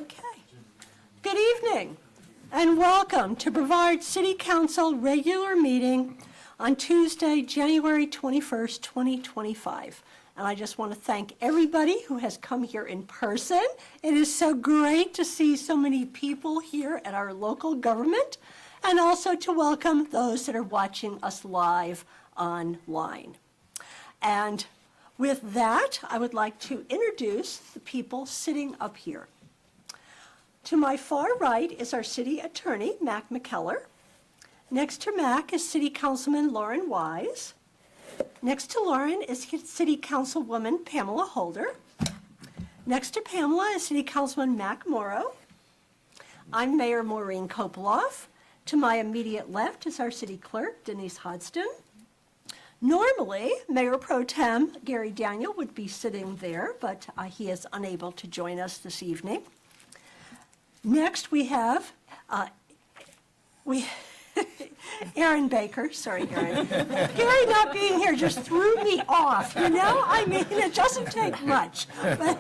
Okay. Good evening and welcome to Brevard City Council regular meeting on Tuesday, January 21st, 2025. And I just want to thank everybody who has come here in person. It is so great to see so many people here at our local government, and also to welcome those that are watching us live online. And with that, I would like to introduce the people sitting up here. To my far right is our city attorney, Mac McKellar. Next to Mac is City Councilman Lauren Wise. Next to Lauren is City Councilwoman Pamela Holder. Next to Pamela is City Councilman Mac Morrow. I'm Mayor Maureen Kopoloff. To my immediate left is our city clerk, Denise Hodgson. Normally, Mayor Pro Tem Gary Daniel would be sitting there, but he is unable to join us this evening. Next, we have Aaron Baker. Sorry, Aaron. Gary not being here just threw me off, you know? I mean, it doesn't take much. But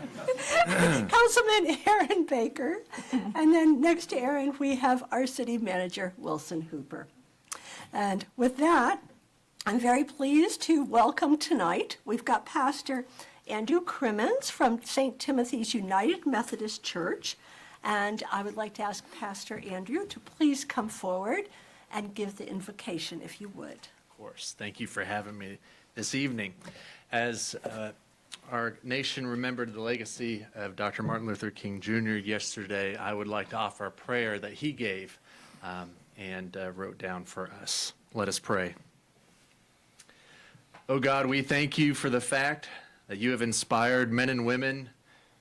Councilman Aaron Baker. And then next to Aaron, we have our city manager, Wilson Hooper. And with that, I'm very pleased to welcome tonight, we've got Pastor Andrew Crimmins from St. Timothy's United Methodist Church. And I would like to ask Pastor Andrew to please come forward and give the invocation, if you would. Of course. Thank you for having me this evening. As our nation remembered the legacy of Dr. Martin Luther King Jr. yesterday, I would like to offer a prayer that he gave and wrote down for us. Let us pray. Oh God, we thank you for the fact that you have inspired men and women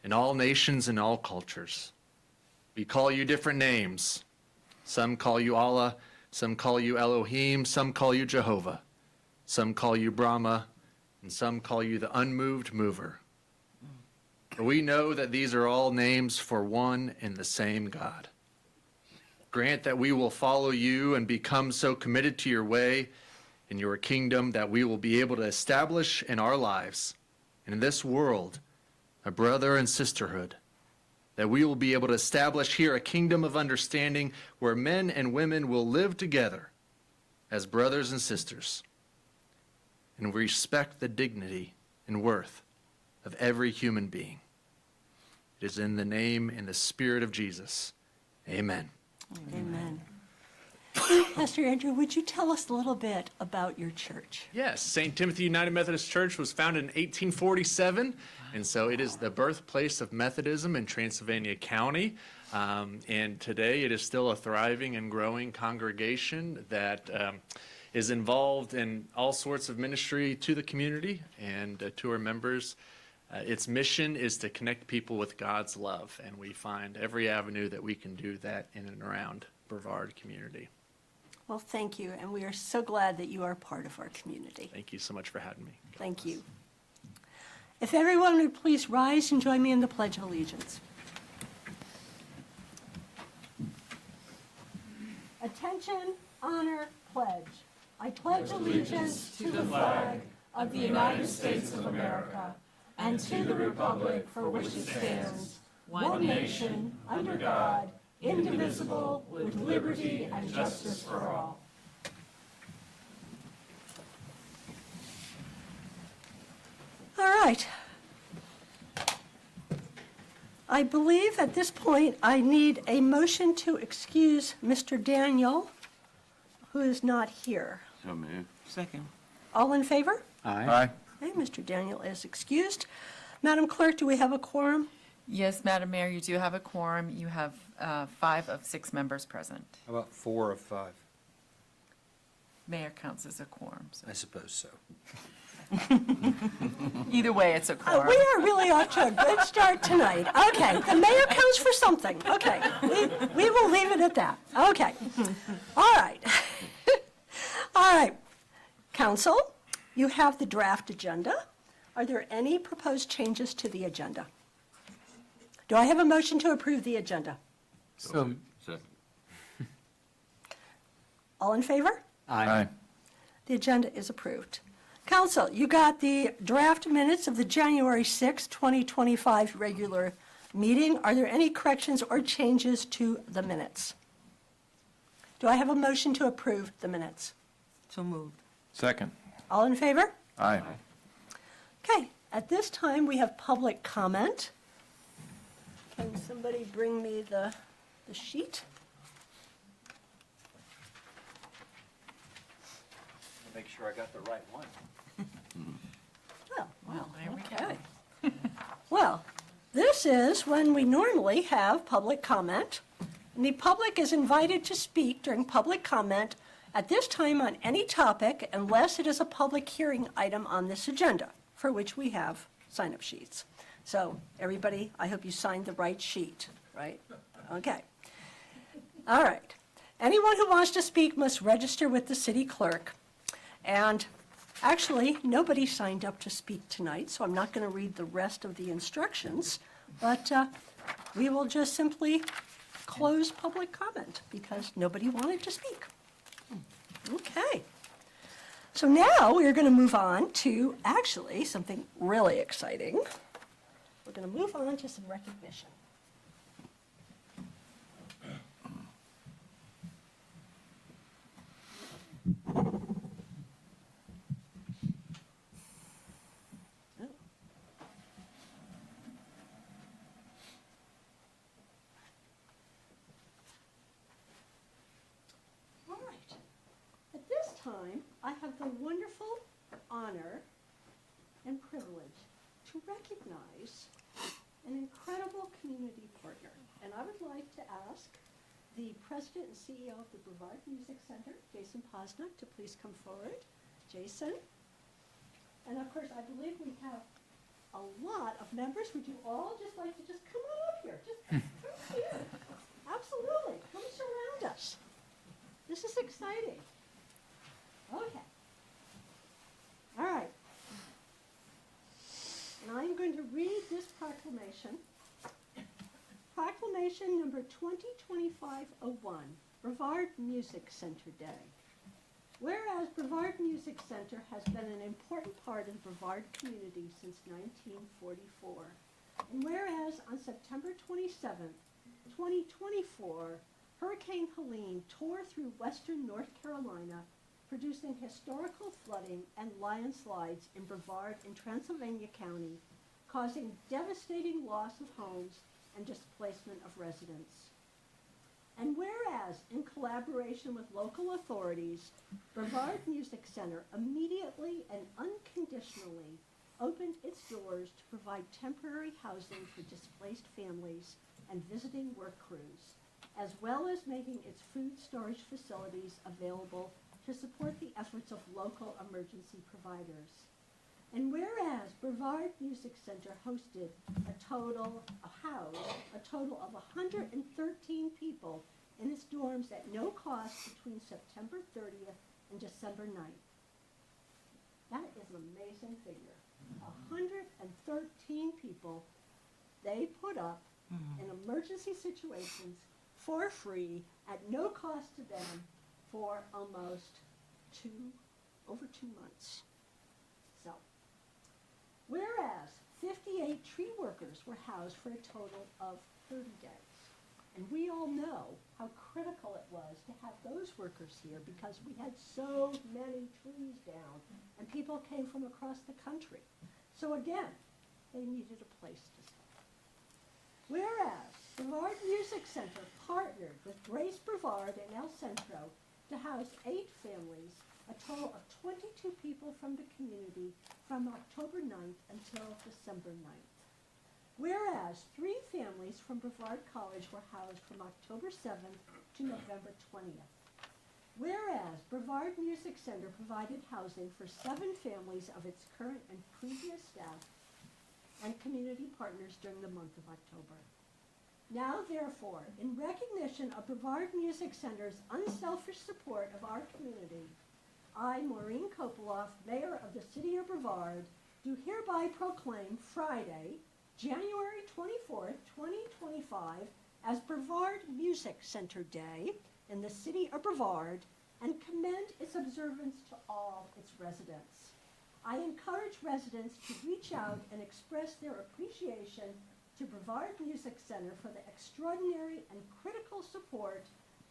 in all nations and all cultures. We call you different names. Some call you Allah, some call you Elohim, some call you Jehovah, some call you Brahma, and some call you the unmoved mover. But we know that these are all names for one and the same God. Grant that we will follow you and become so committed to your way in your kingdom that we will be able to establish in our lives and in this world a brother and sisterhood, that we will be able to establish here a kingdom of understanding where men and women will live together as brothers and sisters and respect the dignity and worth of every human being. It is in the name and the spirit of Jesus. Amen. Amen. Pastor Andrew, would you tell us a little bit about your church? Yes, St. Timothy United Methodist Church was founded in 1847, and so it is the birthplace of Methodism in Transylvania County. And today it is still a thriving and growing congregation that is involved in all sorts of ministry to the community and to our members. Its mission is to connect people with God's love, and we find every avenue that we can do that in and around Brevard community. Well, thank you, and we are so glad that you are part of our community. Thank you so much for having me. Thank you. If everyone would please rise and join me in the Pledge of Allegiance. Attention, honor, pledge. I pledge allegiance to the flag of the United States of America and to the republic for which it stands, one nation, under God, indivisible, with liberty and justice for all. All right. I believe at this point I need a motion to excuse Mr. Daniel, who is not here. So moved. Second. All in favor? Aye. Okay, Mr. Daniel is excused. Madam Clerk, do we have a quorum? Yes, Madam Mayor, you do have a quorum. You have 5 of 6 members present. How about 4 of 5? Mayor counts as a quorum. So. I suppose so. Either way, it's a quorum. We are really off to a good start tonight. Okay, the mayor counts for something. Okay, we will leave it at that. Okay, all right. All right, Council, you have the draft agenda. Are there any proposed changes to the agenda? Do I have a motion to approve the agenda? So. All in favor? Aye. The agenda is approved. Council, you got the draft minutes of the January 6, 2025 regular meeting. Are there any corrections or changes to the minutes? Do I have a motion to approve the minutes? So moved. Second. All in favor? Aye. Okay, at this time, we have public comment. Can somebody bring me the sheet? Make sure I got the right one. Well, Well, there we okay. go. Well, this is when we normally have public comment. And the public is invited to speak during public comment at this time on any topic unless it is a public hearing item on this agenda, for which we have sign-up sheets. So everybody, I hope you signed the right sheet, right? Okay. All right. Anyone who wants to speak must register with the city clerk. And actually, nobody signed up to speak tonight, so I'm not going to read the rest of the instructions, but we will just simply close public comment because nobody wanted to speak. Okay. So now we're going to move on to actually something really exciting. We're going to move on to some recognition. All right. At this time, I have the wonderful honor and privilege to recognize an incredible community partner. And I would like to ask the president and CEO of the Brevard Music Center, Jason Posnick, to please come forward. Jason. And of course, I believe we have a lot of members. Would you all just like to just come on up here? Just come here. Absolutely. Come surround us. This is exciting. Okay. All right. And I'm going to read this proclamation. Proclamation number 2025-01, Brevard Music Center Day. Whereas Brevard Music Center has been an important part of the Brevard community since 1944, and whereas on September 27th, 2024, Hurricane Helene tore through western North Carolina, producing historical flooding and landslides in Brevard and Transylvania County, causing devastating loss of homes and displacement of residents. And whereas, in collaboration with local authorities, Brevard Music Center immediately and unconditionally opened its doors to provide temporary housing for displaced families and visiting work crews, as well as making its food storage facilities available to support the efforts of local emergency providers. And whereas Brevard Music Center hosted a total of 113 people in its dorms at no cost between September 30th and December 9th. That is an amazing figure. 113 people they put up in emergency situations for free at no cost to them for almost over 2 months. So, whereas 58 tree workers were housed for a total of 30 days. And we all know how critical it was to have those workers here because we had so many trees down and people came from across the country. So again, they needed a place to stay. Whereas Brevard Music Center partnered with Grace Brevard and El Centro to house 8 families, a total of 22 people from the community from October 9th until December 9th. Whereas 3 families from Brevard College were housed from October 7th to November 20th. Whereas Brevard Music Center provided housing for 7 families of its current and previous staff and community partners during the month of October. Now, therefore, in recognition of Brevard Music Center's unselfish support of our community, I, Maureen Kopoloff, Mayor of the City of Brevard, do hereby proclaim Friday, January 24th, 2025, as Brevard Music Center Day in the City of Brevard and commend its observance to all its residents. I encourage residents to reach out and express their appreciation to Brevard Music Center for the extraordinary and critical support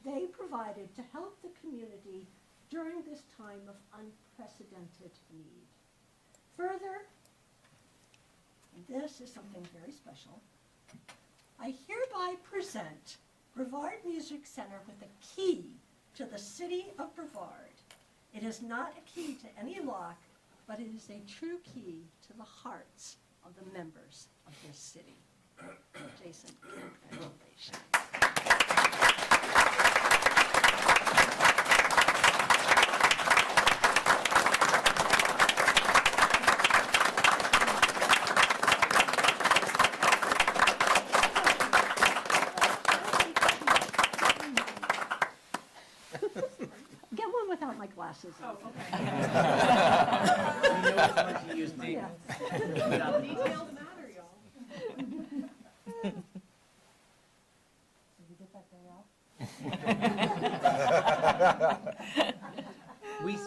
they provided to help the community during this time of unprecedented need. Further, this is something very special. I hereby present Brevard Music Center with a key to the city of Brevard. It is not a key to any lock, but it is a true key to the hearts of the members of this city. Jason, congratulations. Get one without my glasses on. You know which one to use, Mike. Yeah. Details matter, y'all. Did you get that day off?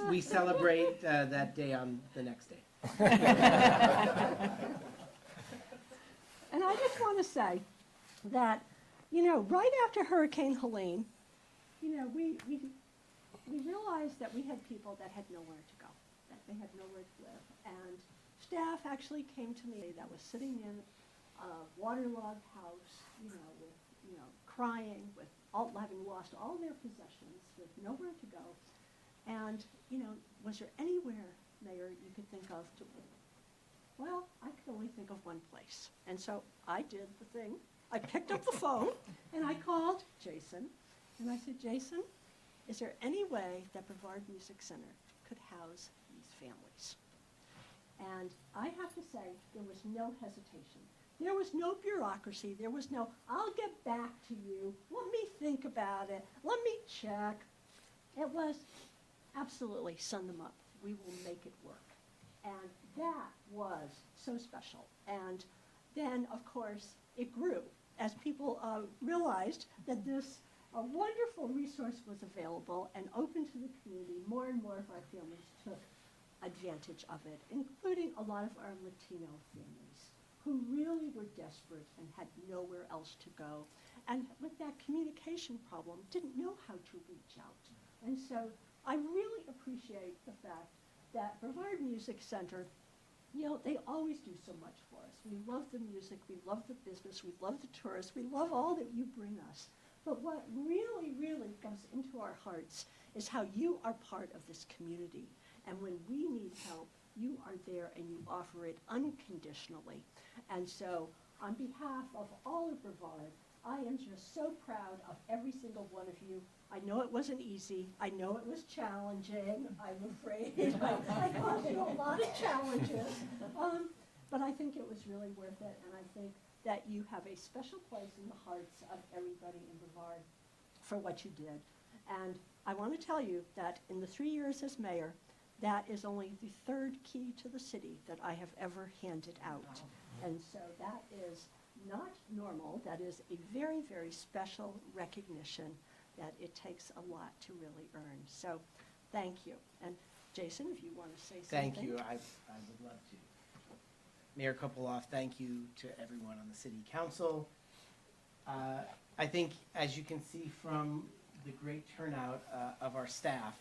We celebrate that day on the next day. And I just want to say that, right after Hurricane Helene, we realized that we had people that had nowhere to go, that they had nowhere to live. And staff actually came to me that was sitting in a waterlogged house, with, crying, with having lost all their possessions, with nowhere to go. And, was there anywhere, Mayor, you could think of to live? Well, I could only think of one place. And so I did the thing. I picked up the phone and I called Jason. And I said, Jason, is there any way that Brevard Music Center could house these families? And I have to say, there was no hesitation. There was no bureaucracy. There was no, I'll get back to you. Let me think about it. Let me check. It was absolutely send them up. We will make it work. And that was so special. And then, of course, it grew as people realized that this wonderful resource was available and open to the community. More and more of our families took advantage of it, including a lot of our Latino families who really were desperate and had nowhere else to go. And with that communication problem, didn't know how to reach out. And so I really appreciate the fact that Brevard Music Center, they always do so much for us. We love the music, we love the business, we love the tourists, we love all that you bring us. But what really, really goes into our hearts is how you are part of this community. And when we need help, you are there and you offer it unconditionally. And so, on behalf of all of Brevard, I am just so proud of every single one of you. I know it wasn't easy. I know it was challenging. I'm afraid I caused you a lot of challenges. But I think it was really worth it, and I think that you have a special place in the hearts of everybody in Brevard for what you did. And I want to tell you that in the 3 years as mayor, that is only the third key to the city that I have ever handed out. And so that is not normal. That is a very, very special recognition that it takes a lot to really earn. So thank you. And Jason, if you want to say something. Thank you. I would love to. Mayor Kopoloff, thank you to everyone on the city council. I think, as you can see from the great turnout of our staff,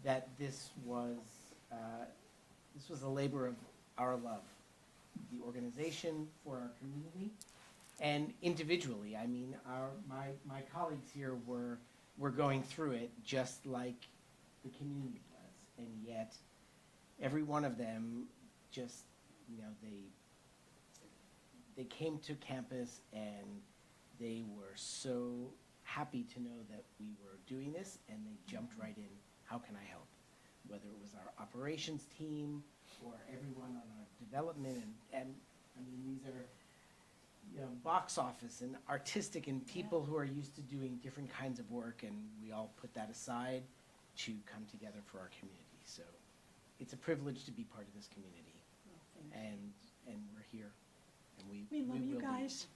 that this was a labor of our love, the organization for our community, and individually. I mean, my colleagues here were going through it just like the community was, and yet every one of them just, they came to campus and they were so happy to know that we were doing this, and they jumped right in. How can I help? Whether it was our operations team or everyone on our development, and I mean, these are, box office and artistic and people who are used to doing different kinds of work, and we all put that aside to come together for our community. So it's a privilege to be part of this community, and we're here, and we love you will be. guys.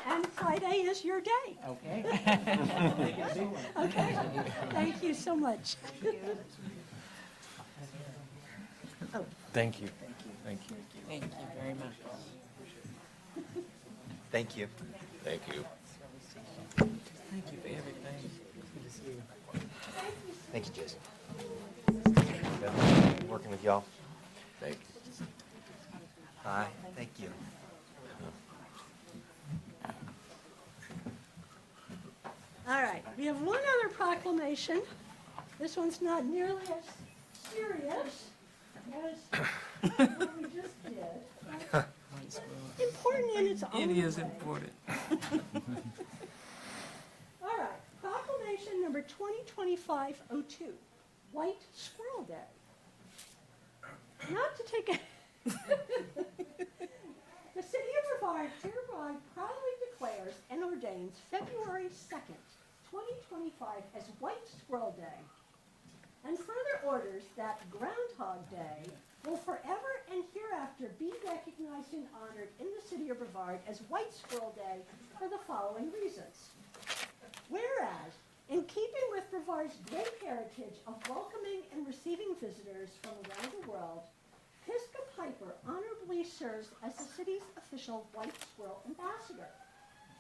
And Friday is your your day. Okay. Make it a big one. Okay, thank you so much. Thank you. Thank you. Thank you very much. Thank you. Thank you. Thank you for everything. Thank you, Jason. Working with y'all. Thank you. Hi, thank you. All right, we have one other proclamation. This one's not nearly as serious as what we just did. but Important in its own It is way. important. All right, proclamation number 2025-02, White Squirrel Day. Not to take a... The city of Brevard hereby proudly declares and ordains February 2nd, 2025 as White Squirrel Day, and further orders that Groundhog Day will forever and hereafter be recognized and honored in the city of Brevard as White Squirrel Day for the following reasons. Whereas, in keeping with Brevard's great heritage of welcoming and receiving visitors from around the world, Pisca Piper honorably serves as the city's official White Squirrel Ambassador.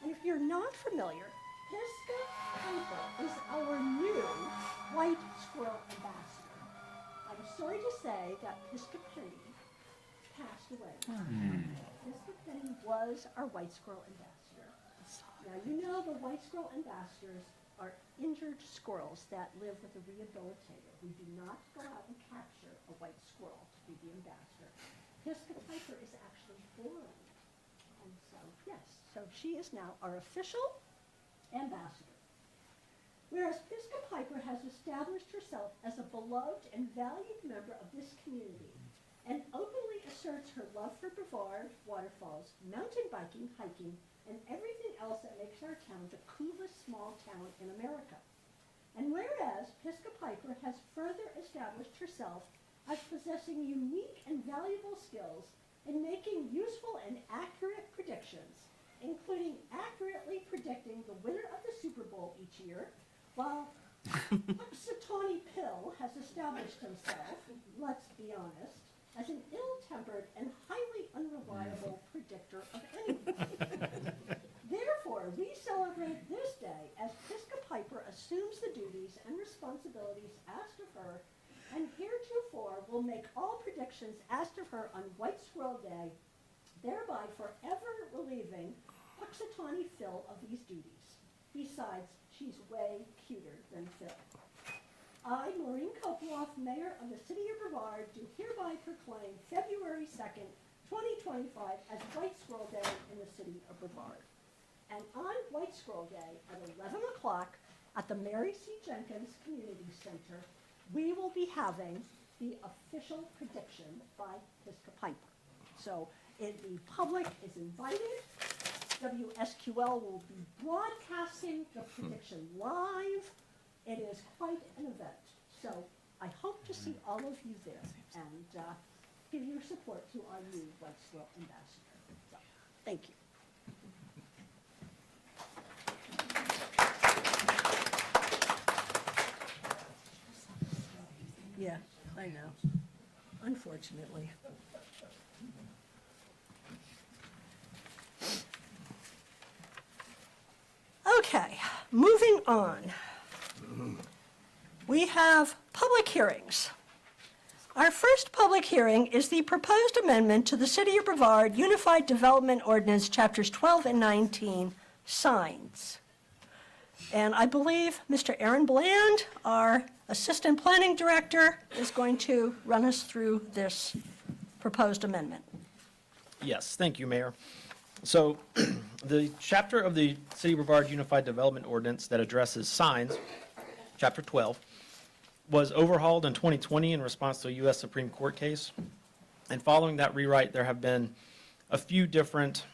And if you're not familiar, Pisca Piper is our new White Squirrel Ambassador. I'm sorry to say that Pisca Penny passed away. Pisca Penny was our White Squirrel Ambassador. Now, you know the White Squirrel Ambassadors are injured squirrels that live with a rehabilitator. We do not go out and capture a white squirrel to be the ambassador. Pisca Piper is actually born. And so, yes, so she is now our official ambassador. Whereas Pisca Piper has established herself as a beloved and valued member of this community and openly asserts her love for Brevard, waterfalls, mountain biking, hiking, and everything else that makes our town the coolest small town in America. And whereas Pisca Piper has further established herself as possessing unique and valuable skills in making useful and accurate predictions, including accurately predicting the winner of the Super Bowl each year, while Puxatawny Pill has established himself, let's be honest, as an ill-tempered and highly unreliable predictor of anything. Therefore, we celebrate this day as Pisca Piper assumes the duties and responsibilities asked of her, and heretofore will make all predictions asked of her on White Squirrel Day, thereby forever relieving Puxatawny Phil of these duties. Besides, she's way cuter than Phil. I, Maureen Koploff, Mayor of the City of Brevard, do hereby proclaim February 2nd, 2025 as White Squirrel Day in the City of Brevard. And on White Squirrel Day at 11 o'clock at the Mary C. Jenkins Community Center, we will be having the official prediction by Pisca Piper. So the public is invited. WSQL will be broadcasting the prediction live. It is quite an event. So I hope to see all of you there and give your support to our new White Squirrel Ambassador. So, thank you. Yeah, I know, unfortunately. Okay, moving on. We have public hearings. Our first public hearing is the proposed amendment to the City of Brevard Unified Development Ordinance, Chapters 12 and 19, signs. And I believe Mr. Aaron Bland, our Assistant Planning Director, is going to run us through this proposed amendment. Yes, thank you, Mayor. So the chapter of the City of Brevard Unified Development Ordinance that addresses signs, Chapter 12, was overhauled in 2020 in response to a U.S. Supreme Court case. And following that rewrite, there have been a few different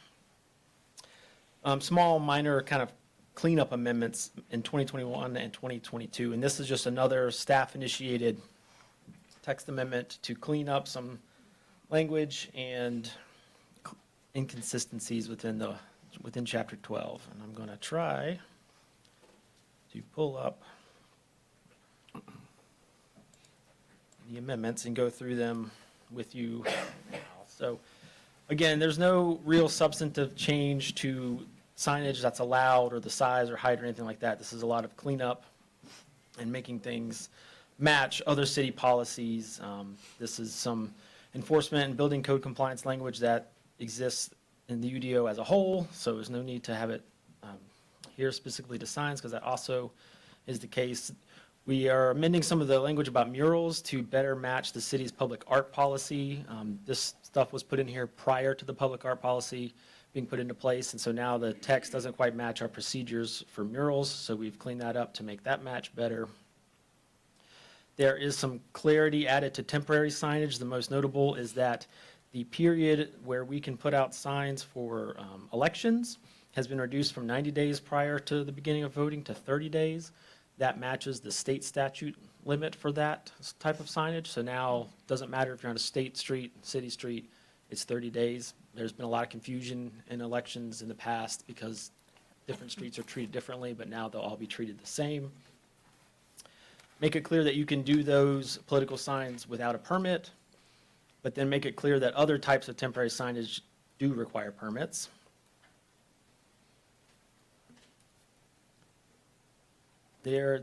small, minor kind of cleanup amendments in 2021 and 2022. And this is just another staff-initiated text amendment to clean up some language and inconsistencies within the within chapter 12. And I'm going to try to pull up the amendments and go through them with you now. So again, there's no real substantive change to signage that's allowed or the size or height or anything like that. This is a lot of cleanup and making things match other city policies. This is some enforcement and building code compliance language that exists in the UDO as a whole, so there's no need to have it here specifically to signs, because that also is the case. We are amending some of the language about murals to better match the city's public art policy. This stuff was put in here prior to the public art policy being put into place, and so now the text doesn't quite match our procedures for murals, so we've cleaned that up to make that match better. There is some clarity added to temporary signage. The most notable is that the period where we can put out signs for elections has been reduced from 90 days prior to the beginning of voting to 30 days. That matches the state statute limit for that type of signage. So now it doesn't matter if you're on a state street, city street, it's 30 days. There's been a lot of confusion in elections in the past because different streets are treated differently, but now they'll all be treated the same. Make it clear that you can do those political signs without a permit, but then make it clear that other types of temporary signage do require permits. There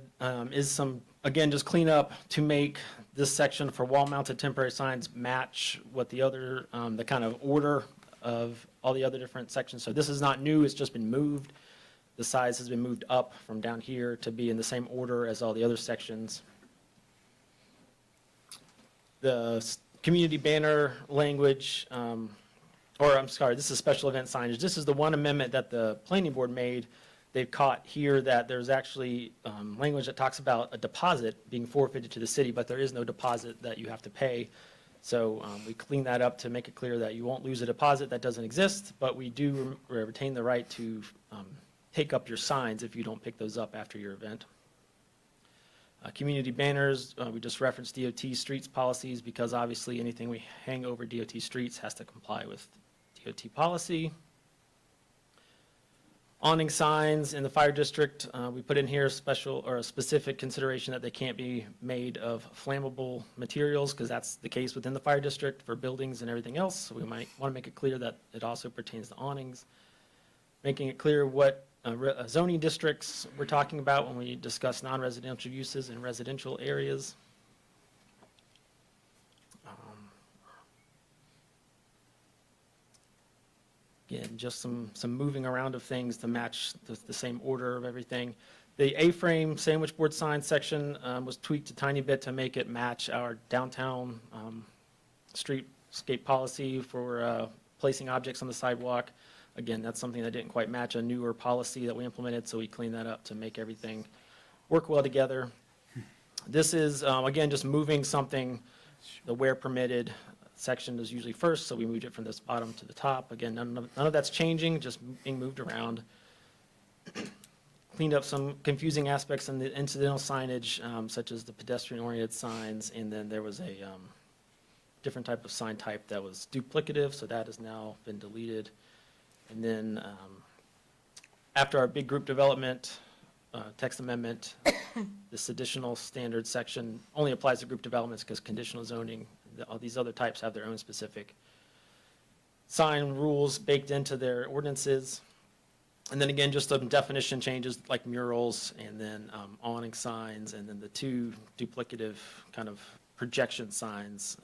is some, again, just clean up to make this section for wall-mounted temporary signs match what the other, the kind of order of all the other different sections. So this is not new, it's just been moved. The size has been moved up from down here to be in the same order as all the other sections. The community banner language, or I'm sorry, this is special event signage. This is the one amendment that the planning board made. They've caught here that there's actually language that talks about a deposit being forfeited to the city, but there is no deposit that you have to pay. So we cleaned that up to make it clear that you won't lose a deposit that doesn't exist, but we do retain the right to take up your signs if you don't pick those up after your event. Community banners, we just referenced DOT streets policies because obviously anything we hang over DOT streets has to comply with DOT policy. Awning signs in the fire district, we put in here special or a specific consideration that they can't be made of flammable materials because that's the case within the fire district for buildings and everything else. So we might want to make it clear that it also pertains to awnings. Making it clear what zoning districts we're talking about when we discuss non-residential uses in residential areas. Again, just some moving around of things to match the same order of everything. The A-frame sandwich board sign section was tweaked a tiny bit to make it match our downtown streetscape policy for placing objects on the sidewalk. Again, that's something that didn't quite match a newer policy that we implemented, so we cleaned that up to make everything work well together. This is, again, just moving something, the where permitted section is usually first, so we moved it from this bottom to the top. Again, none of that's changing, just being moved around. Cleaned up some confusing aspects in the incidental signage, such as the pedestrian-oriented signs, and then there was a different type of sign type that was duplicative, so that has now been deleted. And then after our big group development text amendment, this additional standard section only applies to group developments because conditional zoning, all these other types have their own specific sign rules baked into their ordinances. And then again, just some definition changes like murals and then awning signs, and then the two duplicative kind of projection signs,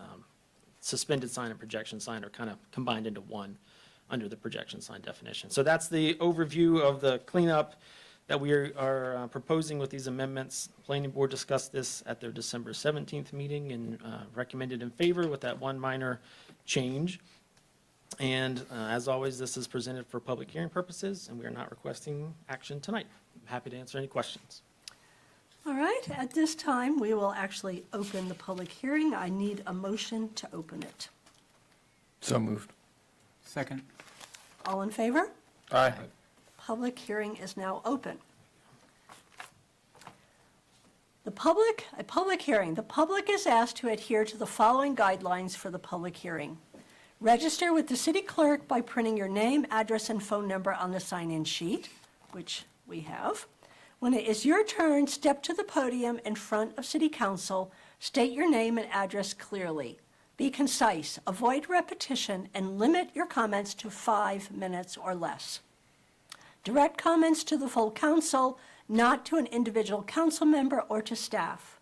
suspended sign and projection sign are kind of combined into one under the projection sign definition. So that's the overview of the cleanup that we are proposing with these amendments. Planning board discussed this at their December 17th meeting and recommended in favor with that one minor change. And as always, this is presented for public hearing purposes, and we are not requesting action tonight. I'm happy to answer any questions. All right, at this time, we will actually open the public hearing. I need a motion to open it. So moved. Second. All in favor? Aye. Public hearing is now open. A public hearing. The public is asked to adhere to the following guidelines for the public hearing. Register with the city clerk by printing your name, address, and phone number on the sign-in sheet, which we have. When it is your turn, step to the podium in front of city council, state your name and address clearly. Be concise, avoid repetition, and limit your comments to 5 minutes or less. Direct comments to the full council, not to an individual council member or to staff.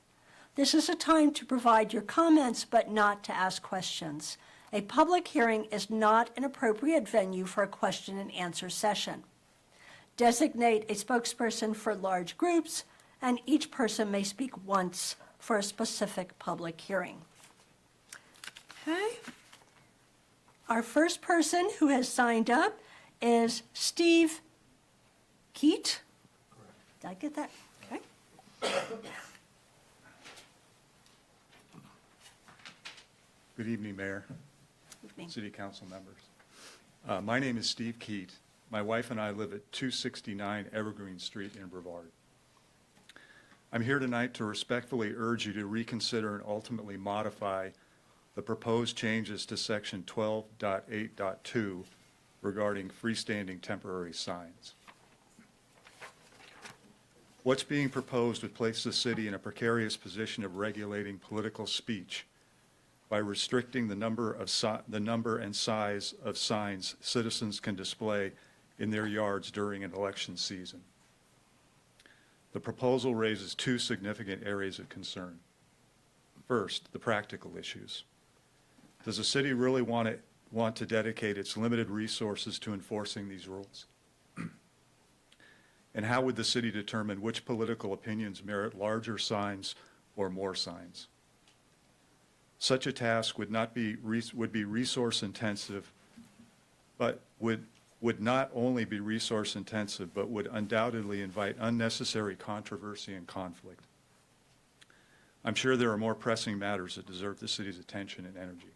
This is a time to provide your comments, but not to ask questions. A public hearing is not an appropriate venue for a question and answer session. Designate a spokesperson for large groups, and each person may speak once for a specific public hearing. Okay. Our first person who has signed up is Steve Keat. Did I get that? Okay. Good evening, Mayor, Evening. City Council members. My name is Steve Keat. My wife and I live at 269 Evergreen Street in Brevard. I'm here tonight to respectfully urge you to reconsider and ultimately modify the proposed changes to Section 12.8.2 regarding freestanding temporary signs. What's being proposed would place the city in a precarious position of regulating political speech by restricting the number and size of signs citizens can display in their yards during an election season. The proposal raises two significant areas of concern. First, the practical issues. Does the city really want to dedicate its limited resources to enforcing these rules? And how would the city determine which political opinions merit larger signs or more signs? Such a task would be resource intensive, but would not only be resource intensive, but would undoubtedly invite unnecessary controversy and conflict. I'm sure there are more pressing matters that deserve the city's attention and energy.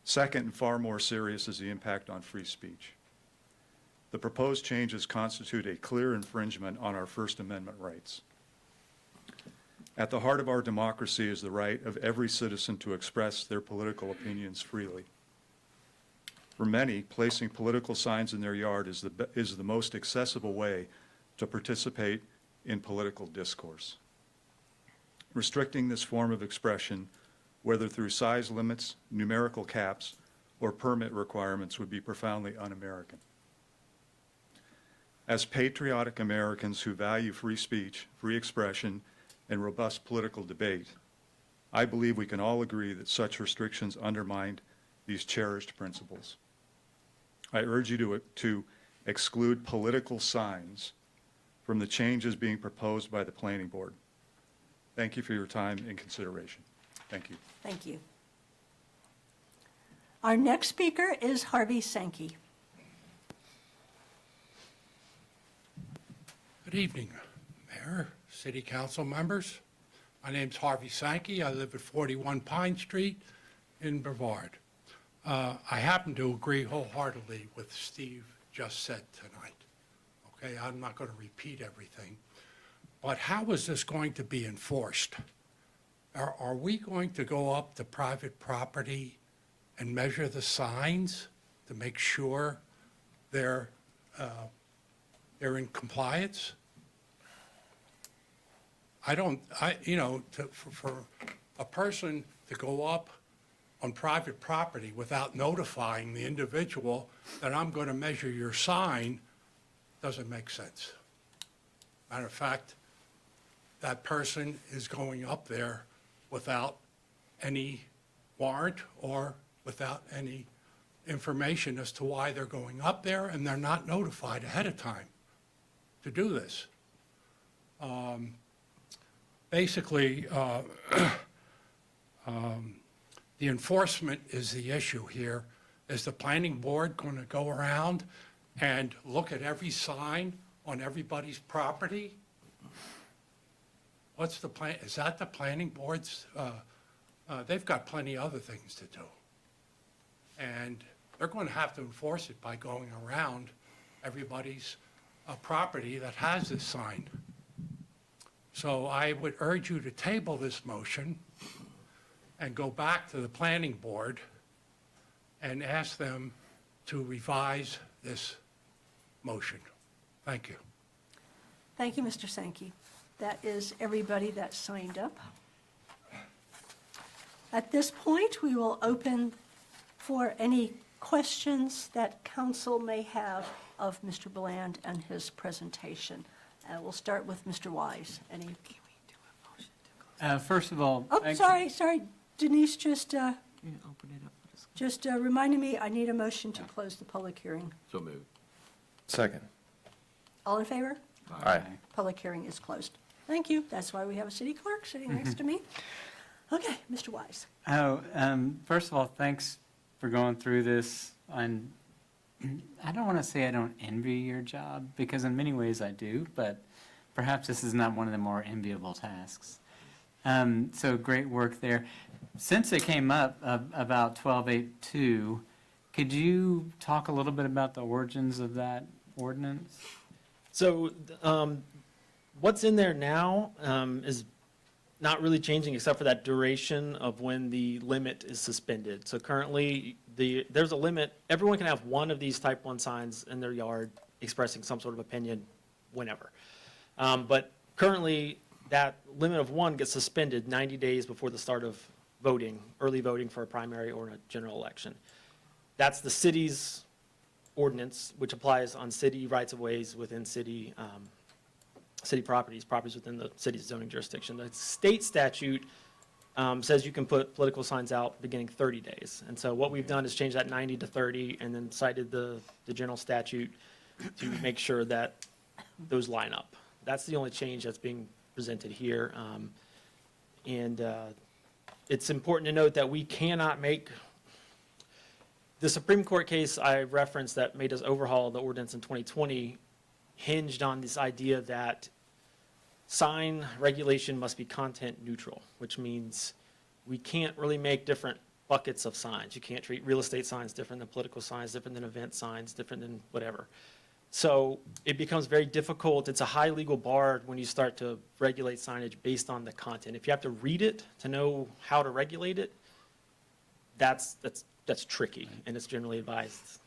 Second, and far more serious, is the impact on free speech. The proposed changes constitute a clear infringement on our First Amendment rights. At the heart of our democracy is the right of every citizen to express their political opinions freely. For many, placing political signs in their yard is the most accessible way to participate in political discourse. Restricting this form of expression, whether through size limits, numerical caps, or permit requirements, would be profoundly un-American. As patriotic Americans who value free speech, free expression, and robust political debate, I believe we can all agree that such restrictions undermine these cherished principles. I urge you to exclude political signs from the changes being proposed by the Planning Board. Thank you for your time and consideration. Thank you. Thank you. Our next speaker is Harvey Sankey. Good evening, Mayor, City Council members. My name's Harvey Sankey. I live at 41 Pine Street in Brevard. I happen to agree wholeheartedly with Steve just said tonight. Okay, I'm not going to repeat everything. But how is this going to be enforced? Are we going to go up to private property and measure the signs to make sure they're in compliance? For a person to go up on private property without notifying the individual that I'm going to measure your sign doesn't make sense. Matter of fact, that person is going up there without any warrant or without any information as to why they're going up there, and they're not notified ahead of time to do this. Basically, the enforcement is the issue here. Is the planning board going to go around and look at every sign on everybody's property? What's the plan? Is that the planning board's? They've got plenty of other things to do. And they're going to have to enforce it by going around everybody's property that has this sign. So I would urge you to table this motion and go back to the planning board and ask them to revise this motion. Thank you. Thank you, Mr. Sankey. That is everybody that signed up. At this point, we will open for any questions that council may have of Mr. Bland and his presentation. We'll start with Mr. Wise. Any? First of all, Oh, thank- sorry. Denise just reminded me, I need a motion to close the public hearing. So moved. Second. All in favor? Aye. Public hearing is closed. Thank you. That's why we have a city clerk sitting next to me. Okay, Mr. Wise. First of all, thanks for going through this. And I don't want to say I don't envy your job, because in many ways I do, but perhaps this is not one of the more enviable tasks. So great work there. Since it came up about 1282, could you talk a little bit about the origins of that ordinance? So what's in there now is not really changing except for that duration of when the limit is suspended. So currently, there's a limit. Everyone can have one of these type 1 signs in their yard expressing some sort of opinion whenever. But currently, that limit of 1 gets suspended 90 days before the start of voting, early voting for a primary or a general election. That's the city's ordinance, which applies on city rights-of-ways within city properties within the city's zoning jurisdiction. The state statute says you can put political signs out beginning 30 days. And so what we've done is change that 90 to 30 and then cited the general statute to make sure that those line up. That's the only change that's being presented here. It's important to note that we cannot make, the Supreme Court case I referenced that made us overhaul the ordinance in 2020 hinged on this idea that sign regulation must be content neutral, which means we can't really make different buckets of signs. You can't treat real estate signs different than political signs, different than event signs, different than whatever. So it becomes very difficult. It's a high legal bar when you start to regulate signage based on the content. If you have to read it to know how to regulate it, that's tricky, and it's generally advised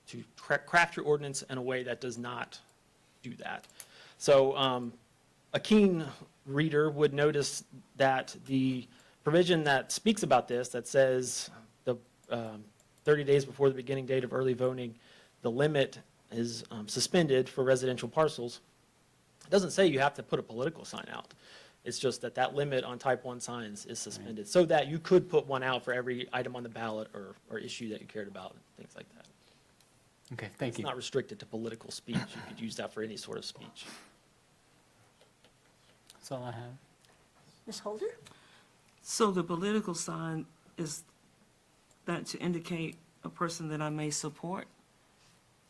to craft your ordinance in a way that does not do that. So a keen reader would notice that the provision that speaks about this, that says the 30 days before the beginning date of early voting, the limit is suspended for residential parcels. It doesn't say you have to put a political sign out. It's just that that limit on type 1 signs is suspended, so that you could put one out for every item on the ballot or issue that you cared about, things like that. Okay, thank It's you. not restricted to political speech. You could use that for any sort of speech. That's all I have. Ms. Holder? So the political sign is that to indicate a person that I may support?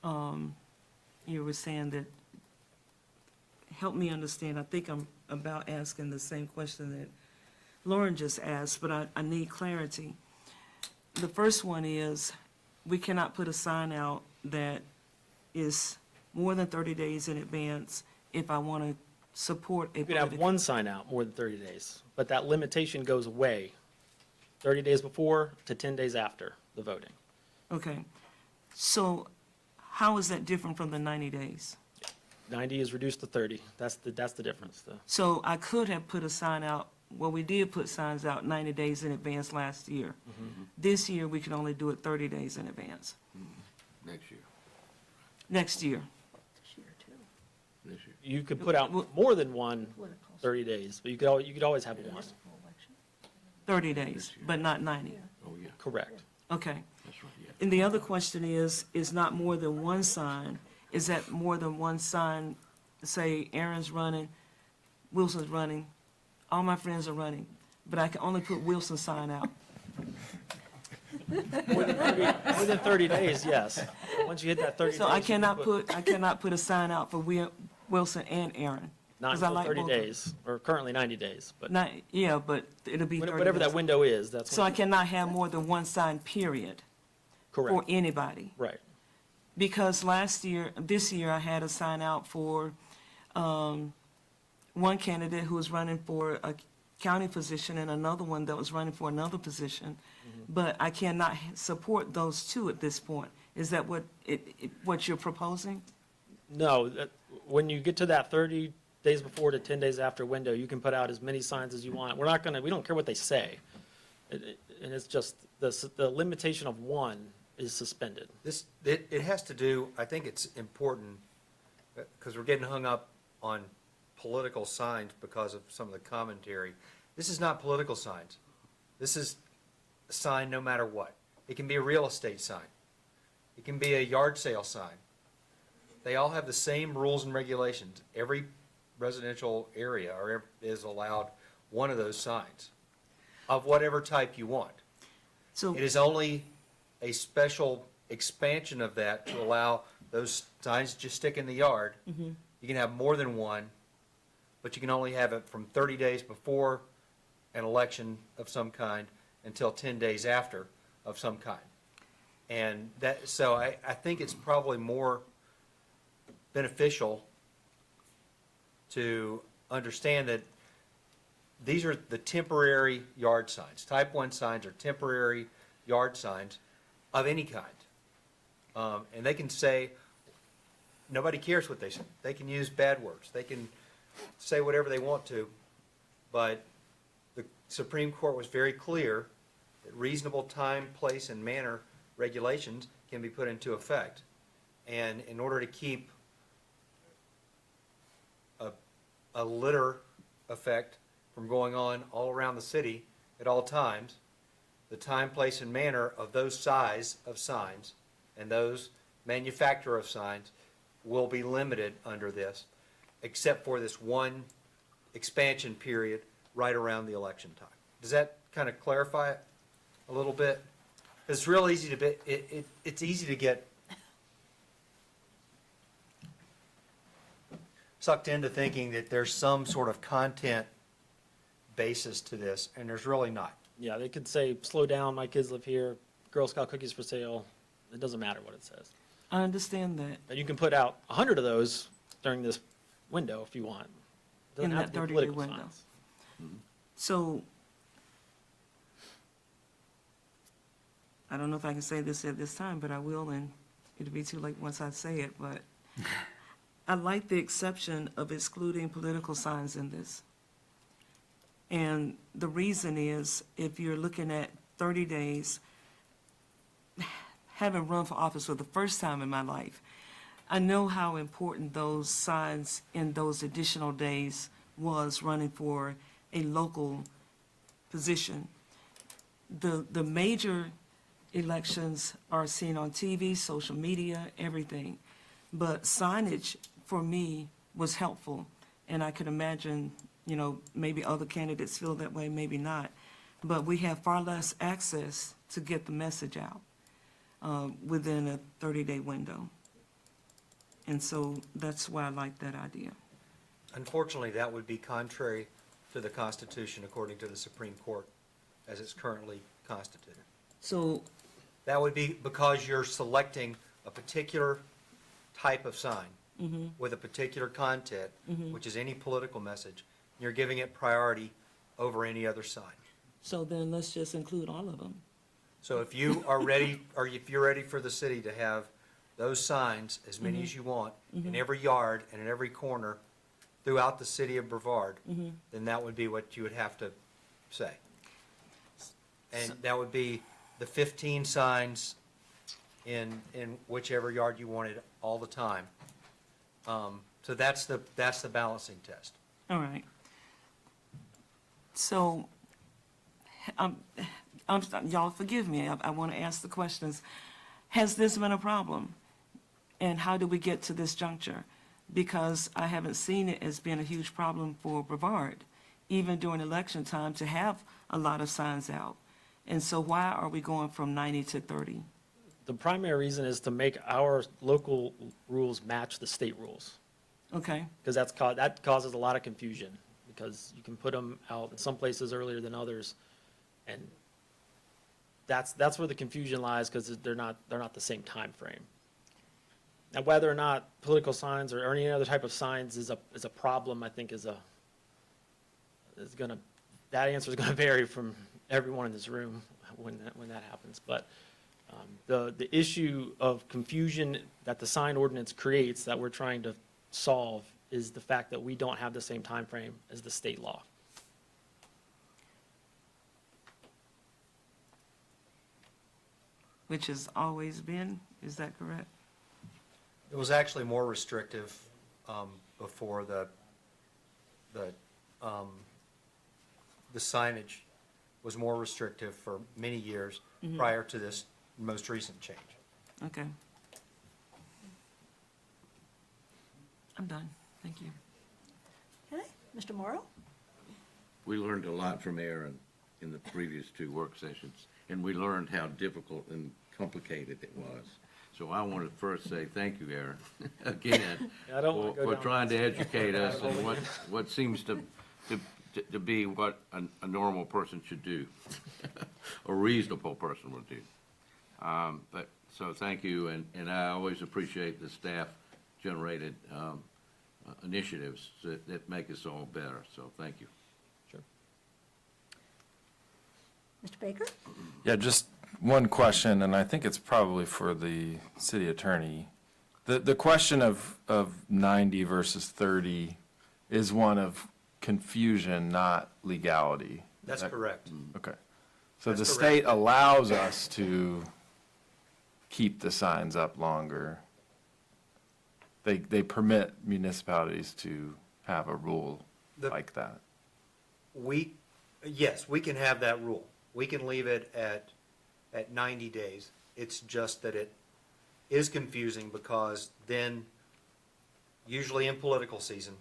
You were saying that, help me understand, I think I'm about asking the same question that Lauren just asked, but I need clarity. The first one is, we cannot put a sign out that is more than 30 days in advance if I want to support a You could have political. one sign out more than 30 days, but that limitation goes away 30 days before to 10 days after the voting. Okay, so how is that different from the 90 days? 90 is reduced to 30. That's the difference. So I could have put a sign out, well, we did put signs out 90 days in advance last year. This year, we can only do it 30 days in advance. Next year. Next year. This year, too. This year. You could put out more than one 30 days, but you could always have one. 30 days, but not 90. Oh, yeah, Correct. Okay. that's right, yeah. And the other question is not more than one sign. Is that more than one sign, say Aaron's running, Wilson's running, all my friends are running, but I can only put Wilson's sign out? More than 30 days, yes. Once you hit that 30 days. So I you can cannot put a sign out for Wilson and Aaron? Not 'Cause I until like 30 both of them. days, or currently 90 days, but Yeah, but it'll be 30 whatever that days. window is, that's So I when, cannot have more than one sign, period, for correct, anybody? right. Because this year I had a sign out for one candidate who was running for a county position and another one that was running for another position, but I cannot support those two at this point. Is that what you're proposing? No, when you get to that 30 days before to 10 days after window, you can put out as many signs as you want. We're not gonna, we don't care what they say. And it's just, the limitation of one is suspended. It has to do, I think it's important, because we're getting hung up on political signs because of some of the commentary. This is not political signs. This is a sign no matter what. It can be a real estate sign. It can be a yard sale sign. They all have the same rules and regulations. Every residential area is allowed one of those signs of whatever type you want. So, It is only a special expansion of that to allow those signs to just stick in the yard. You can have more than one, but you can only have it from 30 days before an election of some kind until 10 days after of some kind. And that, so I think it's probably more beneficial to understand that these are the temporary yard signs. Type 1 signs are temporary yard signs of any kind. And they can say, nobody cares what they say. They can use bad words. They can say whatever they want to. But the Supreme Court was very clear that reasonable time, place, and manner regulations can be put into effect. And in order to keep a litter effect from going on all around the city at all times, the time, place, and manner of those size of signs and those manufacturer of signs will be limited under this, except for this one expansion period right around the election time. Does that kind of clarify it a little bit? It's real easy to be, it's easy to get sucked into thinking that there's some sort of content basis to this, and there's really not. Yeah, they could say, slow down, my kids live here, Girl Scout cookies for sale. It doesn't matter what it says. I understand that. And you can put out 100 of those during this window if you want. Doesn't In have that to be 30-day political window. signs. So, I don't know if I can say this at this time, but I will, and it'll be too late once I say it, but I like the exception of excluding political signs in this. And the reason is, if you're looking at 30 days, having run for office for the first time in my life, I know how important those signs in those additional days was running for a local position. The major elections are seen on TV, social media, everything. But signage, for me, was helpful. And I could imagine, maybe other candidates feel that way, maybe not. But we have far less access to get the message out within a 30-day window. And so that's why I like that idea. Unfortunately, that would be contrary to the Constitution according to the Supreme Court as it's currently constituted. So, That would be because you're selecting a particular type of sign with a particular content, which is any political message. You're giving it priority over any other sign. so then let's just include all of them. So if you are ready, or if you're ready for the city to have those signs, as many as you want, in every yard and in every corner throughout the city of Brevard, then that would be what you would have to say. And that would be the 15 signs in whichever yard you wanted all the time. So that's the balancing test. All right. So, y'all forgive me, I want to ask the questions. Has this been a problem? And how did we get to this juncture? Because I haven't seen it as being a huge problem for Brevard, even during election time, to have a lot of signs out. And so why are we going from 90 to 30? The primary reason is to make our local rules match the state rules. Okay, Because that causes a lot of confusion, because you can put them out in some places earlier than others. And that's where the confusion lies, because they're not the same time frame. Now, whether or not political signs or any other type of signs is a problem, I think is gonna that answer is going to vary from everyone in this room when that happens. But the issue of confusion that the sign ordinance creates that we're trying to solve is the fact that we don't have the same time frame as the state law. Which has always been, is that correct? It was actually more restrictive before the signage was more restrictive for many years prior to this most recent change. Okay. I'm done, thank you. Okay, Mr. Morrow? We learned a lot from Aaron in the previous two work sessions, and we learned how difficult and complicated it was. So I want to first say thank you, Aaron, again, I don't wanna go for down trying to that educate us in what seems to be what a normal person should do, a reasonable person would do. But, so thank you, and I always appreciate the staff-generated initiatives that make us all better, so thank you. Mr. Baker? Yeah, just one question, and I think it's probably for the city attorney. The question of 90 versus 30 is one of confusion, not legality. That's correct. Okay. So That's the correct. state allows us to keep the signs up longer. They permit municipalities to have a rule The- like that. Yes, we can have that rule. We can leave it at 90 days. It's just that it is confusing because then, usually in political season,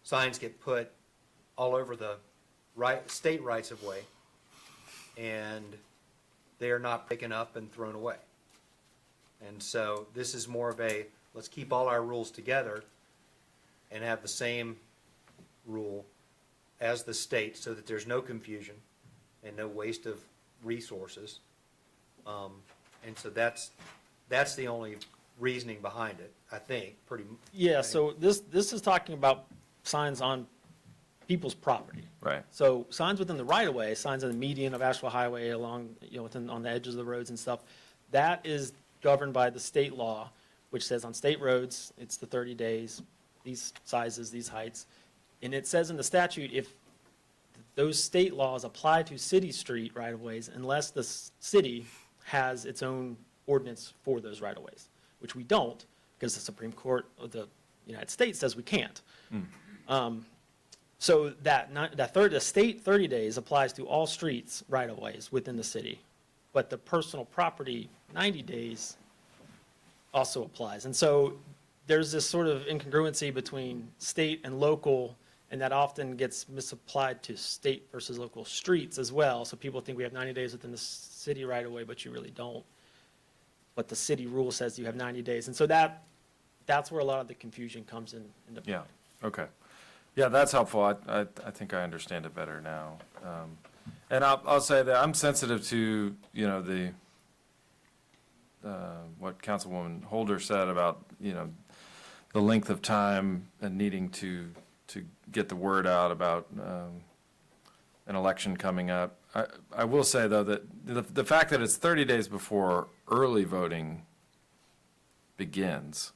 signs get put all over the state rights of way, and they are not taken up and thrown away. And so this is more of a, let's keep all our rules together and have the same rule as the state so that there's no confusion and no waste of resources. And so that's the only reasoning behind it, I think, pretty. Yeah, so this is talking about signs on people's property. Right. So signs within the right of way, signs in the median of Asheville Highway along, on the edges of the roads and stuff, that is governed by the state law, which says on state roads, it's the 30 days, these sizes, these heights. And it says in the statute, if those state laws apply to city street right-of-ways unless the city has its own ordinance for those right-of-ways, which we don't, because the Supreme Court of the United States says we can't. So the state 30 days applies to all streets right-of-ways within the city, but the personal property 90 days also applies. And so there's this sort of incongruency between state and local, and that often gets misapplied to state versus local streets as well. So people think we have 90 days within the city right-of-way, but you really don't. But the city rule says you have 90 days. And so that's where a lot of the confusion comes into play. Yeah, okay. Yeah, that's helpful. I think I understand it better now. And I'll say that I'm sensitive to, what Councilwoman Holder said about, the length of time and needing to get the word out about an election coming up. I will say, though, that the fact that it's 30 days before early voting begins,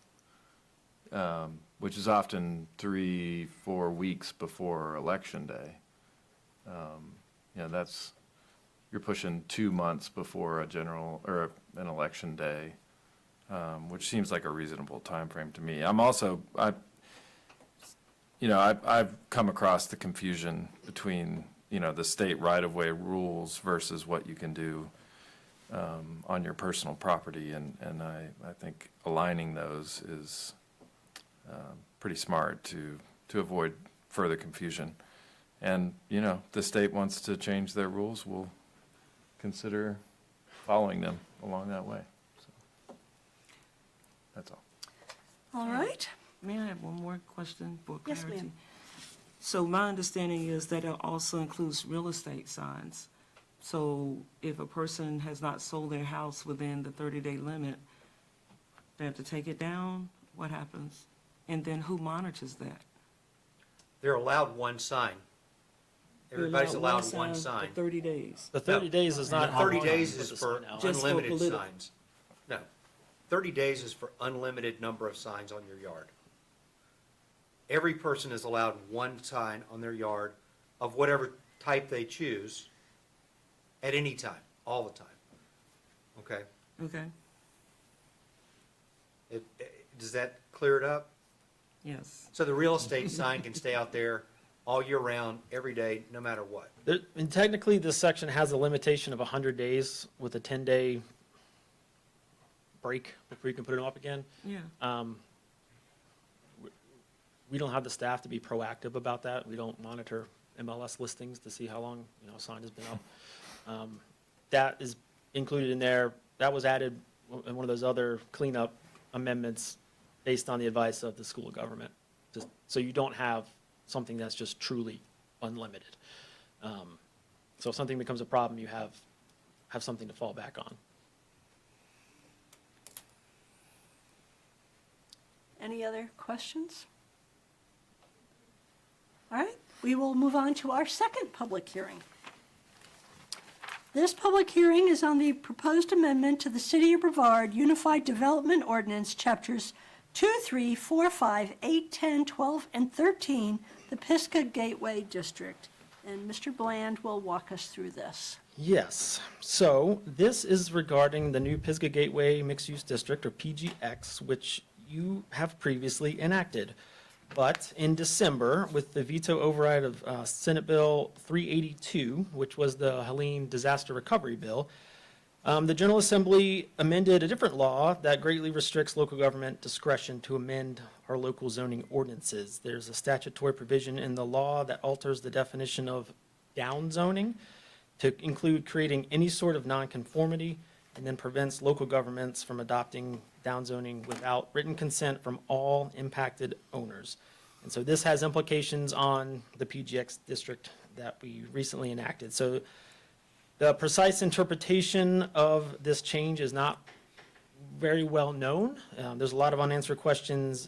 which is often 3-4 weeks before Election Day. You're pushing 2 months before an election day, which seems like a reasonable timeframe to me. I've come across the confusion between, the state right-of-way rules versus what you can do on your personal property, and I think aligning those is pretty smart to avoid further confusion. And, the state wants to change their rules, we'll consider following them along that way. So, that's all. All right. May I have one more question for Yes, clarity? ma'am. So my understanding is that it also includes real estate signs. So if a person has not sold their house within the 30-day limit, they have to take it down? What happens? And then who monitors that? they're allowed one sign. You're Everybody's allowed for one sign. 30 days. The 30 days is not. The how 30 long days you is put the for sign out. Just for unlimited political. signs. No, 30 days is for unlimited number of signs on your yard. Every person is allowed one sign on their yard of whatever type they choose at any time, all the time. Okay? Okay, Does that clear it up? yes. So the real estate sign can stay out there all year round, every day, no matter what. And technically, this section has a limitation of 100 days with a 10-day break before you can put it up again. Yeah, We don't have the staff to be proactive about that. We don't monitor MLS listings to see how long, a sign has been up. That is included in there. That was added in one of those other cleanup amendments based on the advice of the school of government. Just so you don't have something that's just truly unlimited. So if something becomes a problem, you have something to fall back on. Any other questions? All right, we will move on to our second public hearing. This public hearing is on the proposed amendment to the City of Brevard Unified Development Ordinance, Chapters 2, 3, 4, 5, 8, 10, 12, and 13, the Pisgah Gateway District. And Mr. Bland will walk us through this. Yes, so this is regarding the new Pisgah Gateway Mixed-Use District, or PGX, which you have previously enacted. But in December, with the veto override of Senate Bill 382, which was the Helene Disaster Recovery Bill, the General Assembly amended a different law that greatly restricts local government discretion to amend our local zoning ordinances. There's a statutory provision in the law that alters the definition of down zoning to include creating any sort of nonconformity, and then prevents local governments from adopting down zoning without written consent from all impacted owners. And so this has implications on the PGX district that we recently enacted. So the precise interpretation of this change is not very well known. There's a lot of unanswered questions.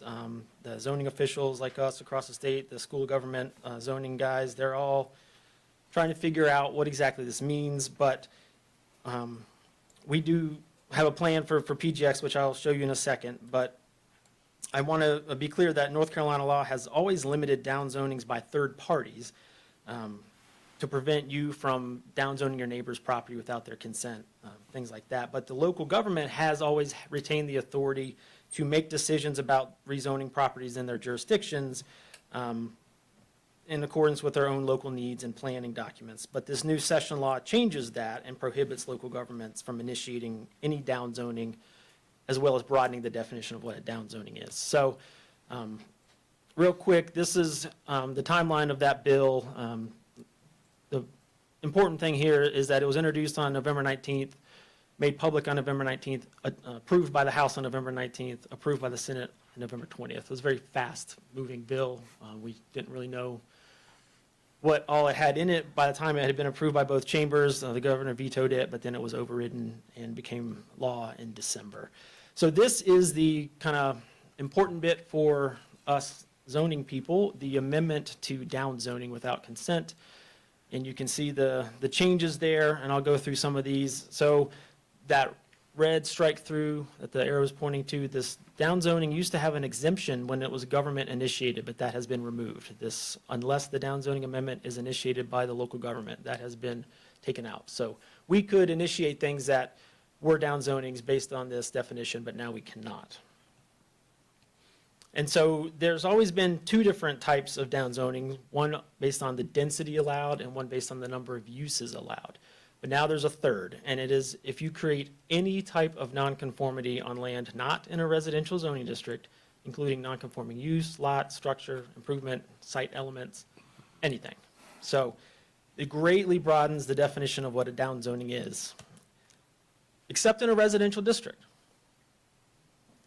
The zoning officials like us across the state, the school of government zoning guys, they're all trying to figure out what exactly this means. But we do have a plan for PGX, which I'll show you in a second. But I want to be clear that North Carolina law has always limited down zonings by third parties to prevent you from downzoning your neighbor's property without their consent, things like that. But the local government has always retained the authority to make decisions about rezoning properties in their jurisdictions in accordance with their own local needs and planning documents. But this new session law changes that and prohibits local governments from initiating any downzoning, as well as broadening the definition of what a downzoning is. So, real quick, this is the timeline of that bill. The important thing here is that it was introduced on November 19th, made public on November 19th, approved by the House on November 19th, approved by the Senate on November 20th. It was a very fast-moving bill. We didn't really know what all it had in it. By the time it had been approved by both chambers, the governor vetoed it, but then it was overridden and became law in December. So this is the kind of important bit for us zoning people, the amendment to down zoning without consent. And you can see the changes there, and I'll go through some of these. So that red strike through that the arrow is pointing to, this down zoning used to have an exemption when it was government initiated, but that has been removed. This, unless the down zoning amendment is initiated by the local government, that has been taken out. So we could initiate things that were down zonings based on this definition, but now we cannot. And so there's always been two different types of down zoning, one based on the density allowed and one based on the number of uses allowed. But now there's a third, and it is if you create any type of nonconformity on land not in a residential zoning district, including nonconforming use, lot, structure, improvement, site elements, anything. So it greatly broadens the definition of what a down zoning is, except in a residential district.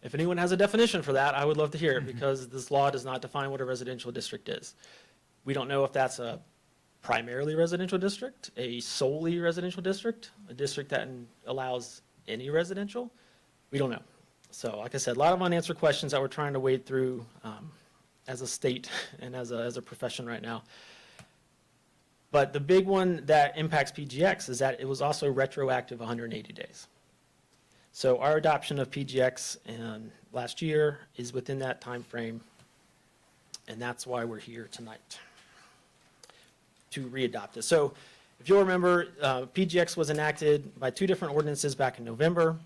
If anyone has a definition for that, I would love to hear it, because this law does not define what a residential district is. We don't know if that's a primarily residential district, a solely residential district, a district that allows any residential. We don't know. So like I said, a lot of unanswered questions that we're trying to wade through as a state and as a profession right now. But the big one that impacts PGX is that it was also retroactive 180 days. So our adoption of PGX last year is within that time frame, and that's why we're here tonight to readopt it. So if you'll remember, PGX was enacted by two different ordinances back in November.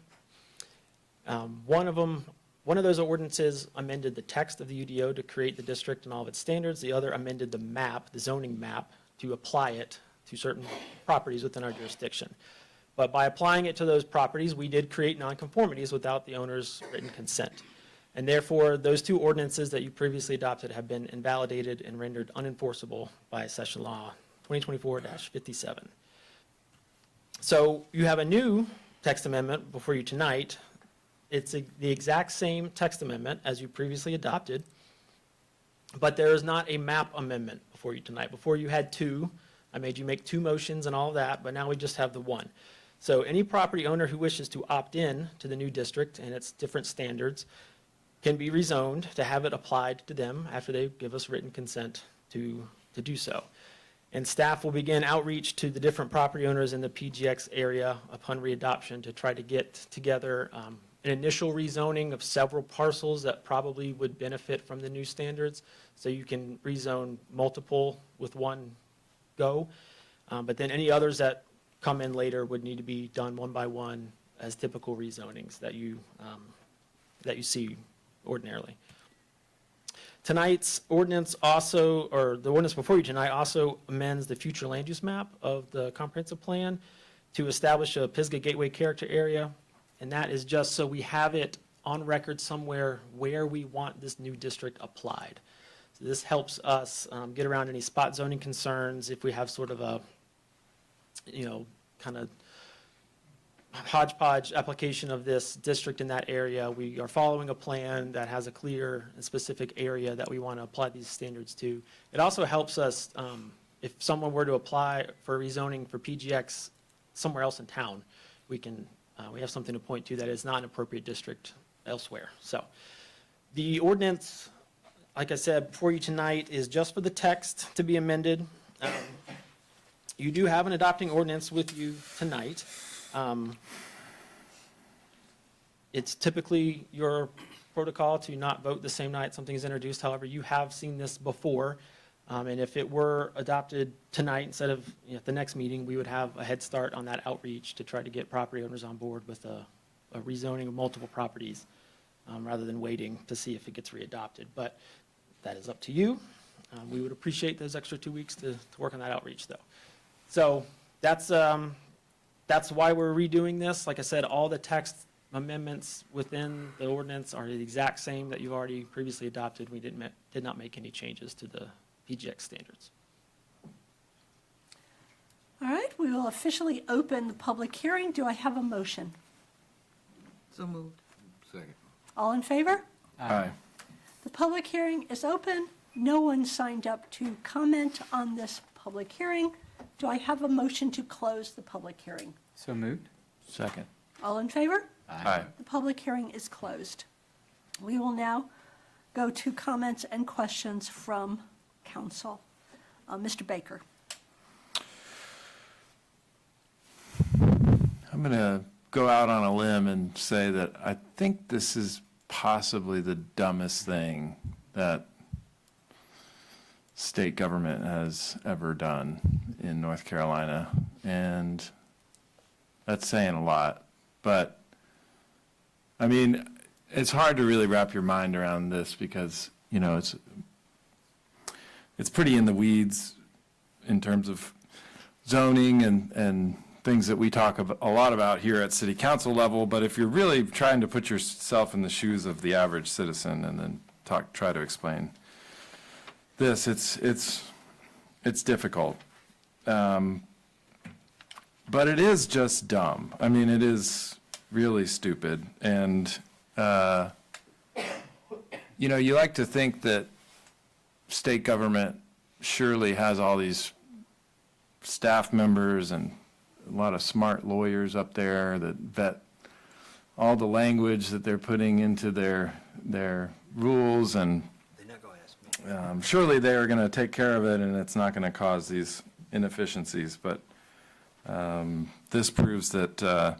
One of those ordinances amended the text of the UDO to create the district and all of its standards. The other amended the map, the zoning map, to apply it to certain properties within our jurisdiction. But by applying it to those properties, we did create nonconformities without the owner's written consent. And therefore, those two ordinances that you previously adopted have been invalidated and rendered unenforceable by Session Law 2024-57. So you have a new text amendment before you tonight. It's the exact same text amendment as you previously adopted, but there is not a map amendment before you tonight. Before you had two. I made you make two motions and all of that, but now we just have the one. So any property owner who wishes to opt in to the new district and its different standards can be rezoned to have it applied to them after they give us written consent to do so. And staff will begin outreach to the different property owners in the PGX area upon readoption to try to get together an initial rezoning of several parcels that probably would benefit from the new standards. So you can rezone multiple with one go. But then any others that come in later would need to be done one by one as typical rezonings that you see ordinarily. Tonight's ordinance also, or the ordinance before you tonight also amends the future land use map of the comprehensive plan to establish a Pisgah Gateway character area. And that is just so we have it on record somewhere where we want this new district applied. So this helps us get around any spot zoning concerns if we have sort of a, kind of hodgepodge application of this district in that area. We are following a plan that has a clear and specific area that we want to apply these standards to. It also helps us, if someone were to apply for rezoning for PGX somewhere else in town, we have something to point to that is not an appropriate district elsewhere. So the ordinance, like I said, before you tonight is just for the text to be amended. You do have an adopting ordinance with you tonight. It's typically your protocol to not vote the same night something is introduced. However, you have seen this before. And if it were adopted tonight instead of at the next meeting, we would have a head start on that outreach to try to get property owners on board with a rezoning of multiple properties rather than waiting to see if it gets readopted. But that is up to you. We would appreciate those extra 2 weeks to work on that outreach, though. So that's why we're redoing this. Like I said, all the text amendments within the ordinance are the exact same that you've already previously adopted. We did not make any changes to the PGX standards. All right, we will officially open the public hearing. Do I have a motion? So moved. Second. All in favor? Aye. The public hearing is open. No one signed up to comment on this public hearing. Do I have a motion to close the public hearing? So moved? Second. All in favor? Aye. The public hearing is closed. We will now go to comments and questions from council. Mr. Baker. I'm going to go out on a limb and say that I think this is possibly the dumbest thing that state government has ever done in North Carolina. And that's saying a lot. But, I mean, it's hard to really wrap your mind around this because, it's pretty in the weeds in terms of zoning and things that we talk a lot about here at city council level. But if you're really trying to put yourself in the shoes of the average citizen and then try to explain this, it's difficult. But it is just dumb. I mean, it is really stupid. And, you like to think that state government surely has all these staff members and a lot of smart lawyers up there that vet all the language that they're putting into their rules. And They're not going to ask me. surely they are going to take care of it and it's not going to cause these inefficiencies, but this proves that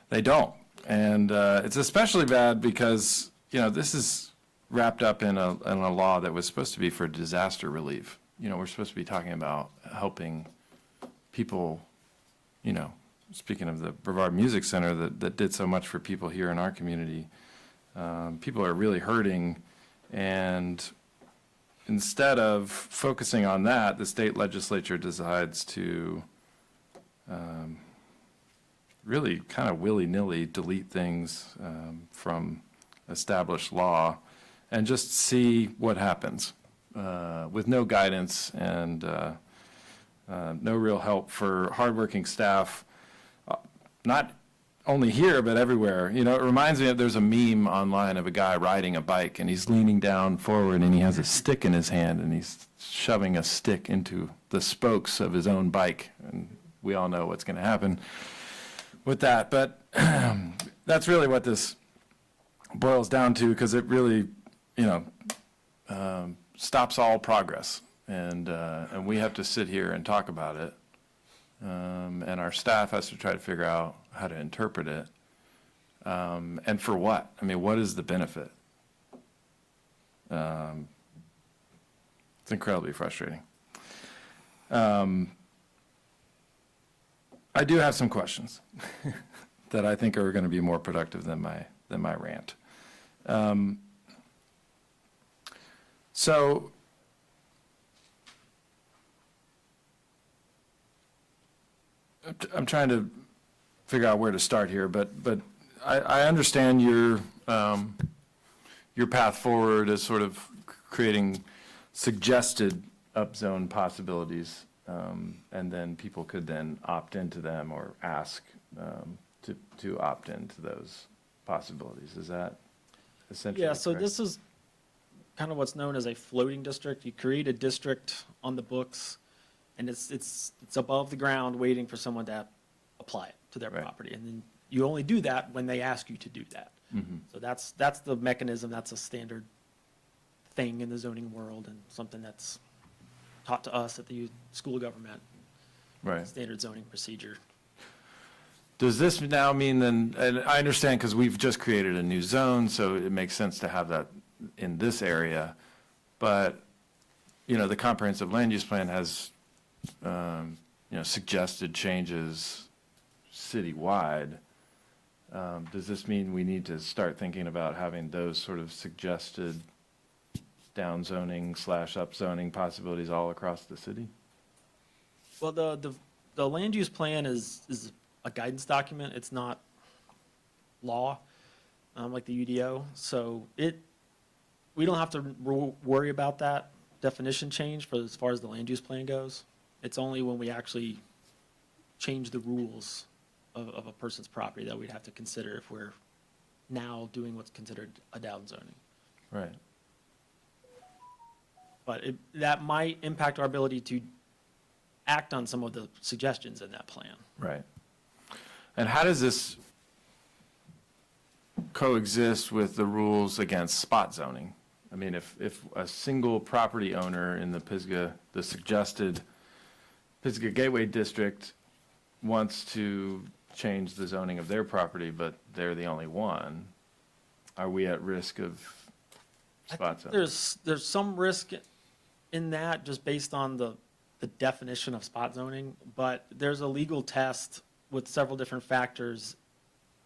they don't. And it's especially bad because, this is wrapped up in a law that was supposed to be for disaster relief. We're supposed to be talking about helping people, speaking of the Brevard Music Center that did so much for people here in our community. People are really hurting, and instead of focusing on that, the state legislature decides to really kind of willy-nilly delete things from established law and just see what happens with no guidance and no real help for hardworking staff, not only here, but everywhere. It reminds me of, there's a meme online of a guy riding a bike and he's leaning down forward and he has a stick in his hand and he's shoving a stick into the spokes of his own bike. And we all know what's going to happen with that. But that's really what this boils down to, because it really, stops all progress. And we have to sit here and talk about it. And our staff has to try to figure out how to interpret it. And for what? I mean, what is the benefit? It's incredibly frustrating. I do have some questions that I think are going to be more productive than my rant. So I'm trying to figure out where to start here, but I understand your path forward as sort of creating suggested upzone possibilities, and then people could then opt into them or ask to opt into those possibilities. Is that essentially Yeah, so correct? this is kind of what's known as a floating district. You create a district on the books, and it's above the ground waiting for someone to apply it to their Right. property. And then you only do that when they ask you to do that. Mhm. So that's the mechanism, that's a standard thing in the zoning world and something that's taught to us at the school of government, Right. standard zoning procedure. Does this now mean then, and I understand because we've just created a new zone, so it makes sense to have that in this area, but, the comprehensive land use plan has, suggested changes citywide. Does this mean we need to start thinking about having those sort of suggested downzoning / upzoning possibilities all across the city? Well, the land use plan is a guidance document. It's not law, like the UDO. So we don't have to worry about that definition change for as far as the land use plan goes. It's only when we actually change the rules of a person's property that we'd have to consider if we're now doing what's considered a downzoning. Right. But that might impact our ability to act on some of the suggestions in that plan. Right. And how does this coexist with the rules against spot zoning? I mean, if a single property owner in the suggested Pisgah Gateway District wants to change the zoning of their property, but they're the only one, are we at risk of spot zoning? There's some risk in that just based on the definition of spot zoning, but there's a legal test with several different factors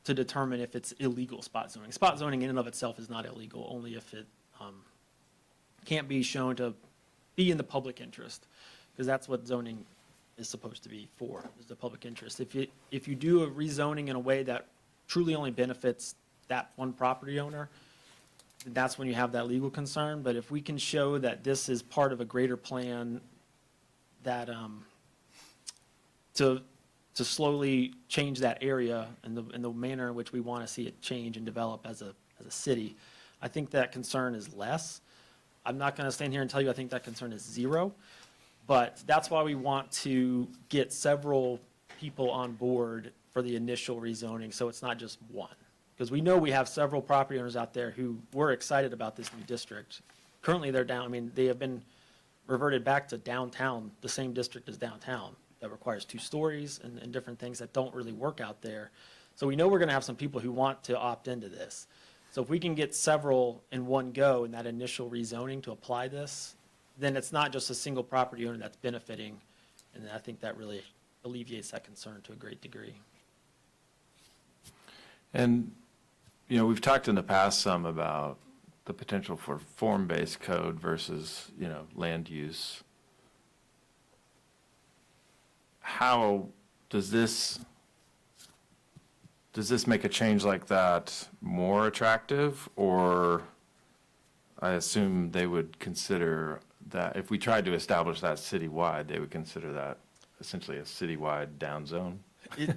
to determine if it's illegal spot zoning. Spot zoning in and of itself is not illegal, only if it can't be shown to be in the public interest, because that's what zoning is supposed to be for, is the public interest. If you do a rezoning in a way that truly only benefits that one property owner, then that's when you have that legal concern. But if we can show that this is part of a greater plan that to slowly change that area in the manner in which we want to see it change and develop as a city, I think that concern is less. I'm not going to stand here and tell you I think that concern is zero, but that's why we want to get several people on board for the initial rezoning, so it's not just one. Because we know we have several property owners out there who were excited about this new district, currently they're down, I mean, they have been reverted back to downtown, the same district as downtown, that requires 2 stories and different things that don't really work out there. So we know we're gonna have some people who want to opt into this. So if we can get several in one go in that initial rezoning to apply this, then it's not just a single property owner that's benefiting, and I think that really alleviates that concern to a great degree. And, you know, we've talked in the past some about the potential for form-based code versus, you know, land use. How does this make a change like that more attractive? Or I assume they would consider that, if we tried to establish that citywide, they would consider that essentially a citywide down zone? It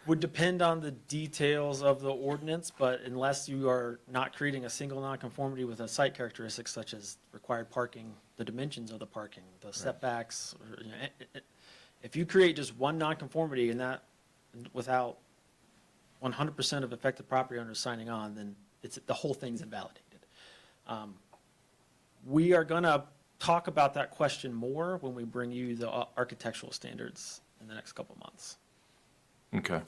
would depend on the details of the ordinance, but unless you are not creating a single nonconformity with a site characteristic such as required parking, the dimensions of the parking, the setbacks, or, you know, if you create just one nonconformity and that, without 100% of affected property owners signing on, then the whole thing's invalidated. We are gonna talk about that question more when we bring you the architectural standards in the next couple months. Okay.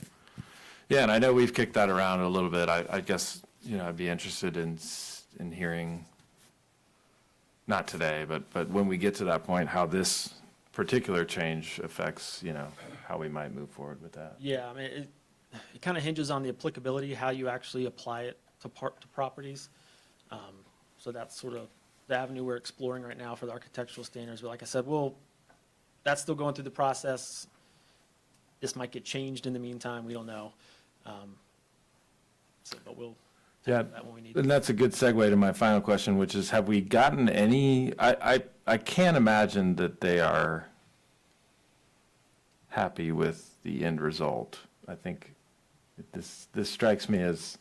Yeah, and I know we've kicked that around a little bit. I guess, you know, I'd be interested in hearing, not today, but when we get to that point, how this particular change affects, you know, how we might move forward with that. Yeah, I mean, it kind of hinges on the applicability, how you actually apply it to properties. So that's sort of the avenue we're exploring right now for the architectural standards. But like I said, that's still going through the process. This might get changed in the meantime, we don't know. But we'll Yeah, tackle that when we need to. and that's a good segue to my final question, which is, have we gotten any, I can't imagine that they are happy with the end result. I think this strikes me as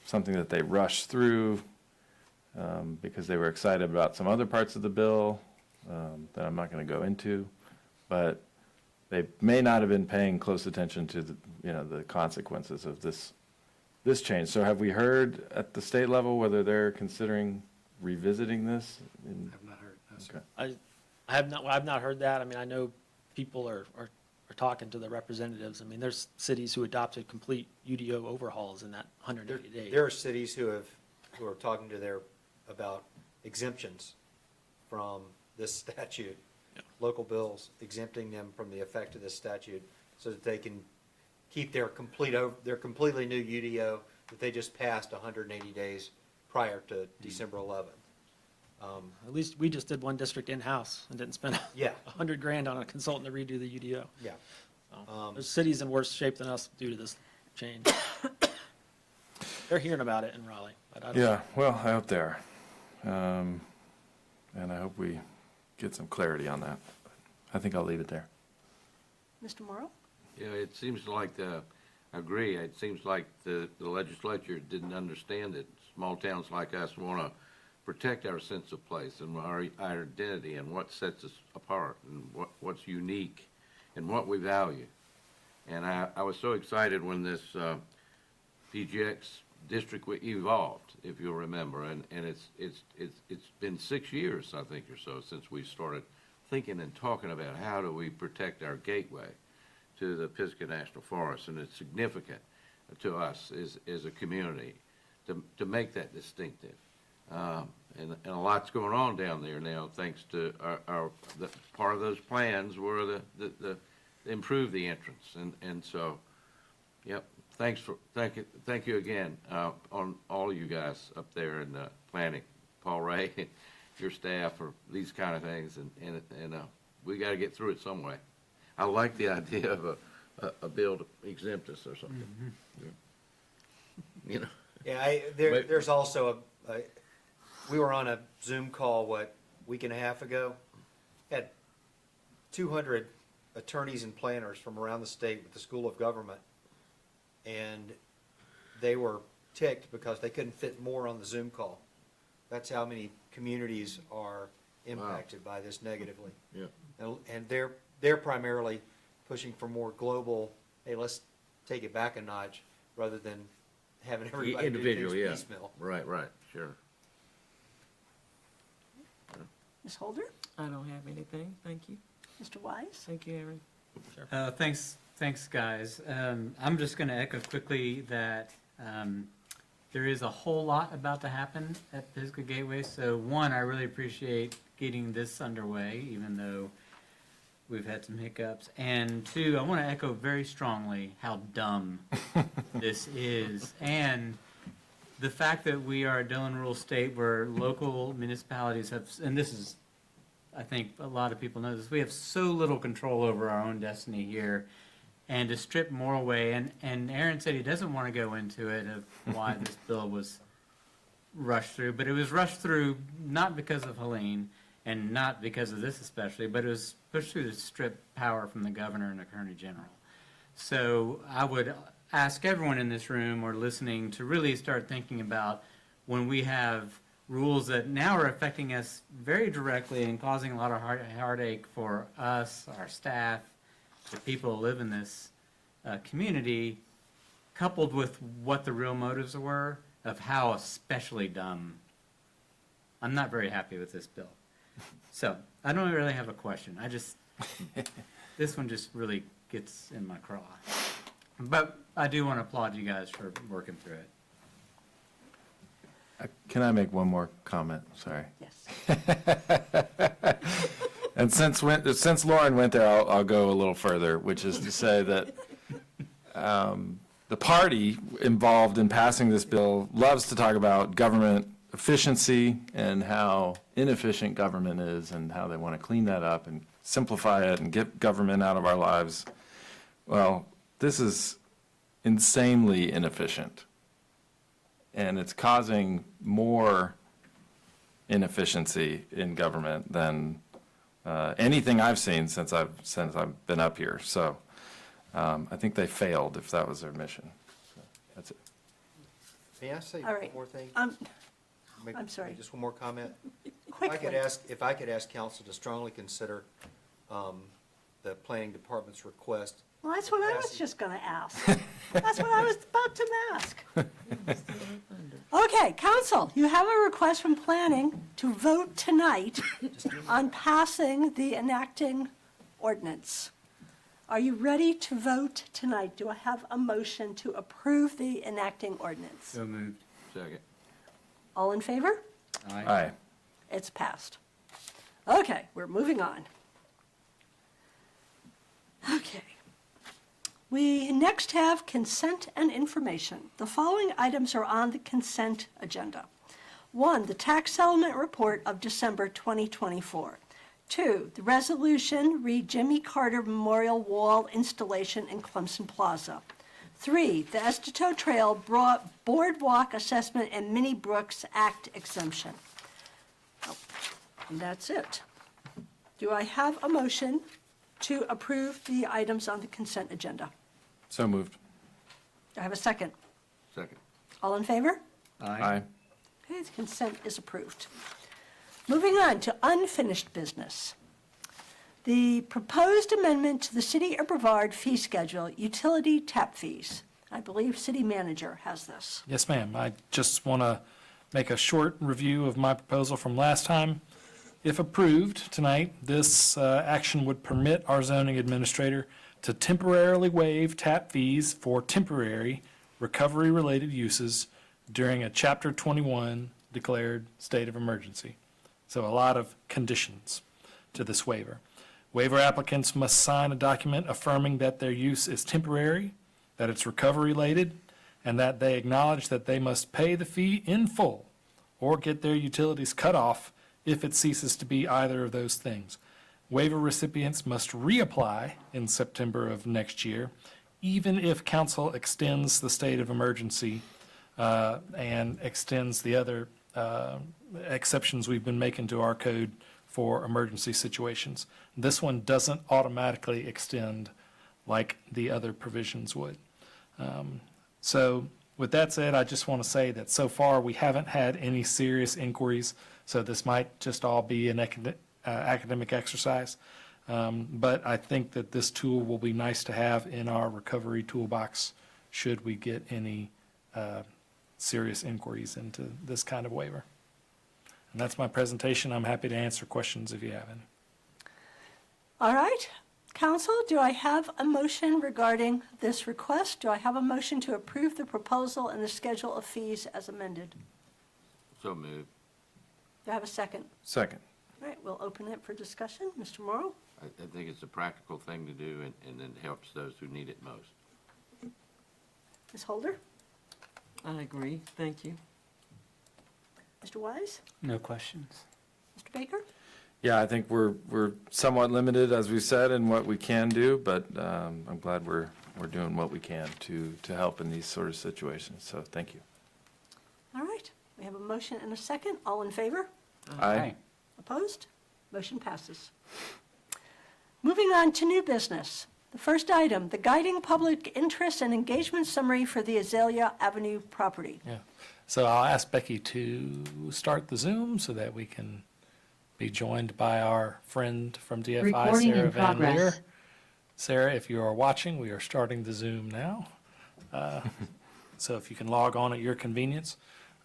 something that they rushed through because they were excited about some other parts of the bill that I'm not going to go into, but they may not have been paying close attention to the consequences of this change. So have we heard at the state level whether they're considering revisiting this? Have not heard. No, sir. Okay. I've not heard that. I mean, I know people are talking to the representatives. I mean, there's cities who adopted complete UDO overhauls in that 180 days. There are cities who are talking to about exemptions from this statute, local bills exempting them from the effect of this statute, so that they can keep their completely new UDO that they just passed 180 days prior to December 11th. At least we just did one district in-house and didn't spend Yeah. $100,000 on a consultant to redo the UDO. Yeah. So, there's cities in worse shape than us due to this change. They're hearing about it in Raleigh. But I don't Yeah, well, I hope they are. And I hope we get some clarity on that. I think I'll leave it there. Mr. Morrow? Yeah, it seems like I agree. It seems like the legislature didn't understand that small towns like us want to protect our sense of place and our identity and what sets us apart and what's unique and what we value. And I was so excited when this PGX district evolved, if you'll remember, and it's been 6 years, I think, or so, since we started thinking and talking about how do we protect our gateway to the Pisgah National Forest, and it's significant to us as a community to make that distinctive. And a lot's going on down there now, thanks to the part of those plans were the improve the entrance, and so, yep. Thank you again on all of you guys up there in planning, Paul Ray, and your staff for these kind of things, and we got to get through it some way. I like the idea of a bill to exempt us or something. Mm-hmm. You know. Yeah, there's also we were on a Zoom call, week and a half ago, had 200 attorneys and planners from around the state with the School of Government, and they were ticked because they couldn't fit more on the Zoom call. That's how many communities are impacted by this negatively. Yeah. And they're primarily pushing for more global, hey, let's take it back a notch, rather than having everybody do Individual, things yeah. piecemeal. Right, sure. Ms. Holder? I don't have anything. Thank you. Mr. Wise? Thank you, Aaron. Thanks, guys. I'm just going to echo quickly that there is a whole lot about to happen at Pisgah Gateway. So one, I really appreciate getting this underway, even though we've had some hiccups. And two, I want to echo very strongly how dumb this is. And the fact that we are a Dillon Rule state where local municipalities have, and this is, I think a lot of people know this, we have so little control over our own destiny here. And to strip more away, and Aaron said he doesn't want to go into it of why this bill was rushed through, but it was rushed through not because of Helene and not because of this especially, but it was pushed through to strip power from the governor and attorney general. So I would ask everyone in this room or listening to really start thinking about when we have rules that now are affecting us very directly and causing a lot of heartache for us, our staff, the people who live in this community, coupled with what the real motives were of how especially dumb. I'm not very happy with this bill. So I don't really have a question. This one just really gets in my craw. But I do want to applaud you guys for working through it. Can I make one more comment? Sorry. Yes. And since Lauren went there, I'll go a little further, which is to say that the party involved in passing this bill loves to talk about government efficiency and how inefficient government is and how they want to clean that up and simplify it and get government out of our lives. Well, this is insanely inefficient. And it's causing more inefficiency in government than anything I've seen since I've been up here. So I think they failed if that was their mission. So that's it. May I say All right. one more thing? I'm sorry. Just one more comment. Quickly. If I could ask council to strongly consider the planning department's request. Well, that's what I was just going to ask. That's what I was about to ask. Okay, council, you have a request from planning to vote tonight on passing the enacting ordinance. Are you ready to vote tonight? Do I have a motion to approve the enacting ordinance? So moved. Second. All in favor? Aye. It's passed. Okay, we're moving on. Okay. We next have consent and information. The following items are on the consent agenda. 1, the tax settlement report of December 2024. 2, the resolution re Jimmy Carter Memorial Wall installation in Clemson Plaza. 3, the Esteto Trail Boardwalk Assessment and Minnie Brooks Act exemption. And that's it. Do I have a motion to approve the items on the consent agenda? So moved. Do I have a second? Second. All in favor? Aye. Okay, the consent is approved. Moving on to unfinished business. The proposed amendment to the City of Brevard fee schedule, utility tap fees. I believe city manager has this. Yes, ma'am. I just want to make a short review of my proposal from last time. If approved tonight, this action would permit our zoning administrator to temporarily waive tap fees for temporary recovery-related uses during a Chapter 21 declared state of emergency. So a lot of conditions to this waiver. Waiver applicants must sign a document affirming that their use is temporary, that it's recovery-related, and that they acknowledge that they must pay the fee in full or get their utilities cut off if it ceases to be either of those things. Waiver recipients must reapply in September of next year, even if council extends the state of emergency and extends the other exceptions we've been making to our code for emergency situations. This one doesn't automatically extend like the other provisions would. So with that said, I just want to say that so far we haven't had any serious inquiries, so this might just all be an academic exercise. But I think that this tool will be nice to have in our recovery toolbox should we get any serious inquiries into this kind of waiver. And that's my presentation. I'm happy to answer questions if you have any. All right. Council, do I have a motion regarding this request? Do I have a motion to approve the proposal and the schedule of fees as amended? So moved. Do I have a second? Second. All right, we'll open it for discussion. Mr. Morrow? I think it's a practical thing to do, and it helps those who need it most. Ms. Holder? I agree. Thank you. Mr. Wise? No questions. Mr. Baker? Yeah, I think we're somewhat limited, as we said, in what we can do, but I'm glad we're doing what we can to help in these sort of situations. So thank you. All right, we have a motion and a second. All in favor? Aye. Opposed? Motion passes. Moving on to new business. The first item, the guiding public interest and engagement summary for the Azalea Avenue property. Yeah. So I'll ask Becky to start the Zoom so that we can be joined by our friend from DFI, Recording Sarah in Van Leer. progress. Sarah, if you are watching, we are starting the Zoom now. So if you can log on at your convenience.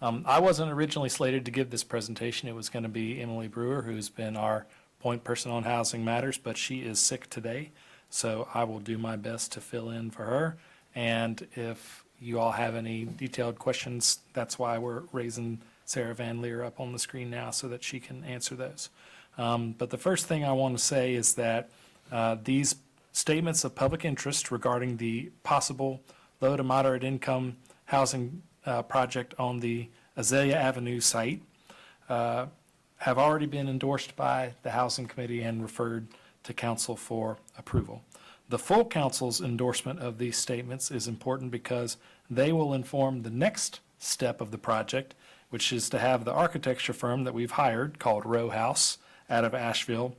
I wasn't originally slated to give this presentation. It was going to be Emily Brewer, who's been our point person on housing matters, but she is sick today. So I will do my best to fill in for her. And if you all have any detailed questions, that's why we're raising Sarah Van Leer up on the screen now so that she can answer those. But the first thing I want to say is that these statements of public interest regarding the possible low to moderate income housing project on the Azalea Avenue site have already been endorsed by the Housing Committee and referred to council for approval. The full council's endorsement of these statements is important because they will inform the next step of the project, which is to have the architecture firm that we've hired, called Row House, out of Asheville,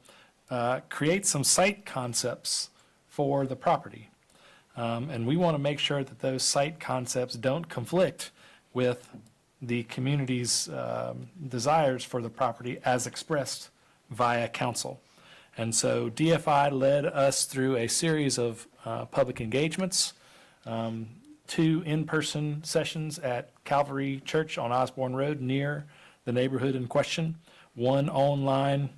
create some site concepts for the property. And we want to make sure that those site concepts don't conflict with the community's desires for the property as expressed via council. And so DFI led us through a series of public engagements, 2 in-person sessions at Calvary Church on Osborne Road near the neighborhood in question, 1 online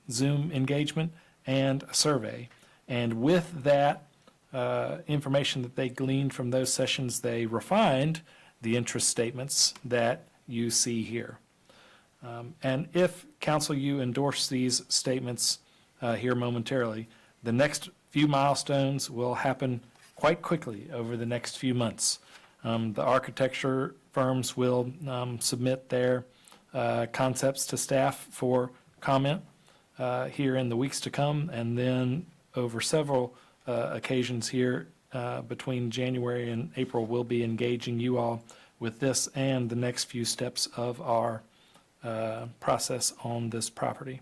Zoom engagement, and a survey. And with that information that they gleaned from those sessions, they refined the interest statements that you see here. And if council, you endorse these statements here momentarily, the next few milestones will happen quite quickly over the next few months. The architecture firms will submit their concepts to staff for comment here in the weeks to come, and then over several occasions here between January and April, we'll be engaging you all with this and the next few steps of our process on this property.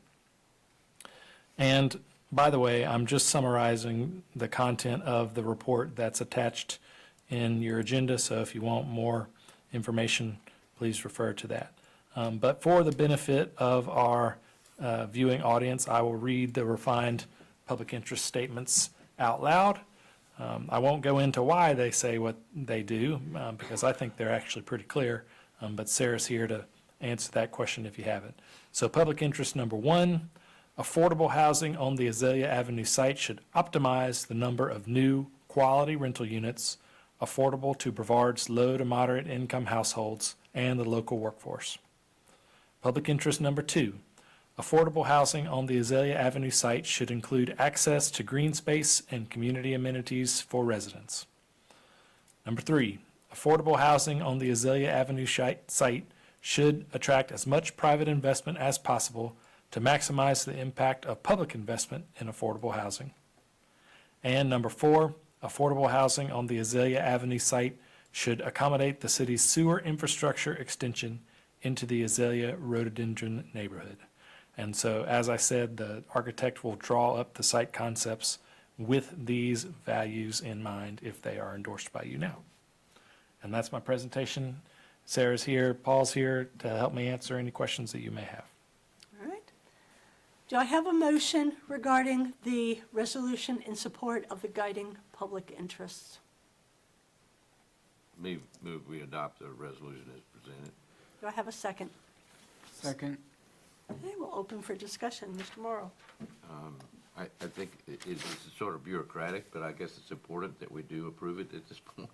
And by the way, I'm just summarizing the content of the report that's attached in your agenda, so if you want more information, please refer to that. But for the benefit of our viewing audience, I will read the refined public interest statements out loud. I won't go into why they say what they do, because I think they're actually pretty clear, but Sarah's here to answer that question if you have it. So public interest number 1, affordable housing on the Azalea Avenue site should optimize the number of new quality rental units affordable to Brevard's low to moderate income households and the local workforce. Public interest number 2, affordable housing on the Azalea Avenue site should include access to green space and community amenities for residents. Number 3, affordable housing on the Azalea Avenue site should attract as much private investment as possible to maximize the impact of public investment in affordable housing. And number 4, affordable housing on the Azalea Avenue site should accommodate the city's sewer infrastructure extension into the Azalea rhododendron neighborhood. And so, as I said, the architect will draw up the site concepts with these values in mind if they are endorsed by you now. And that's my presentation. Sarah's here, Paul's here to help me answer any questions that you may have. All right. Do I have a motion regarding the resolution in support of the guiding public interests? Move we adopt the resolution as presented. Do I have a second? Second. Okay, we'll open for discussion. Mr. Morrow. I think it's sort of bureaucratic, but I guess it's important that we do approve it at this point.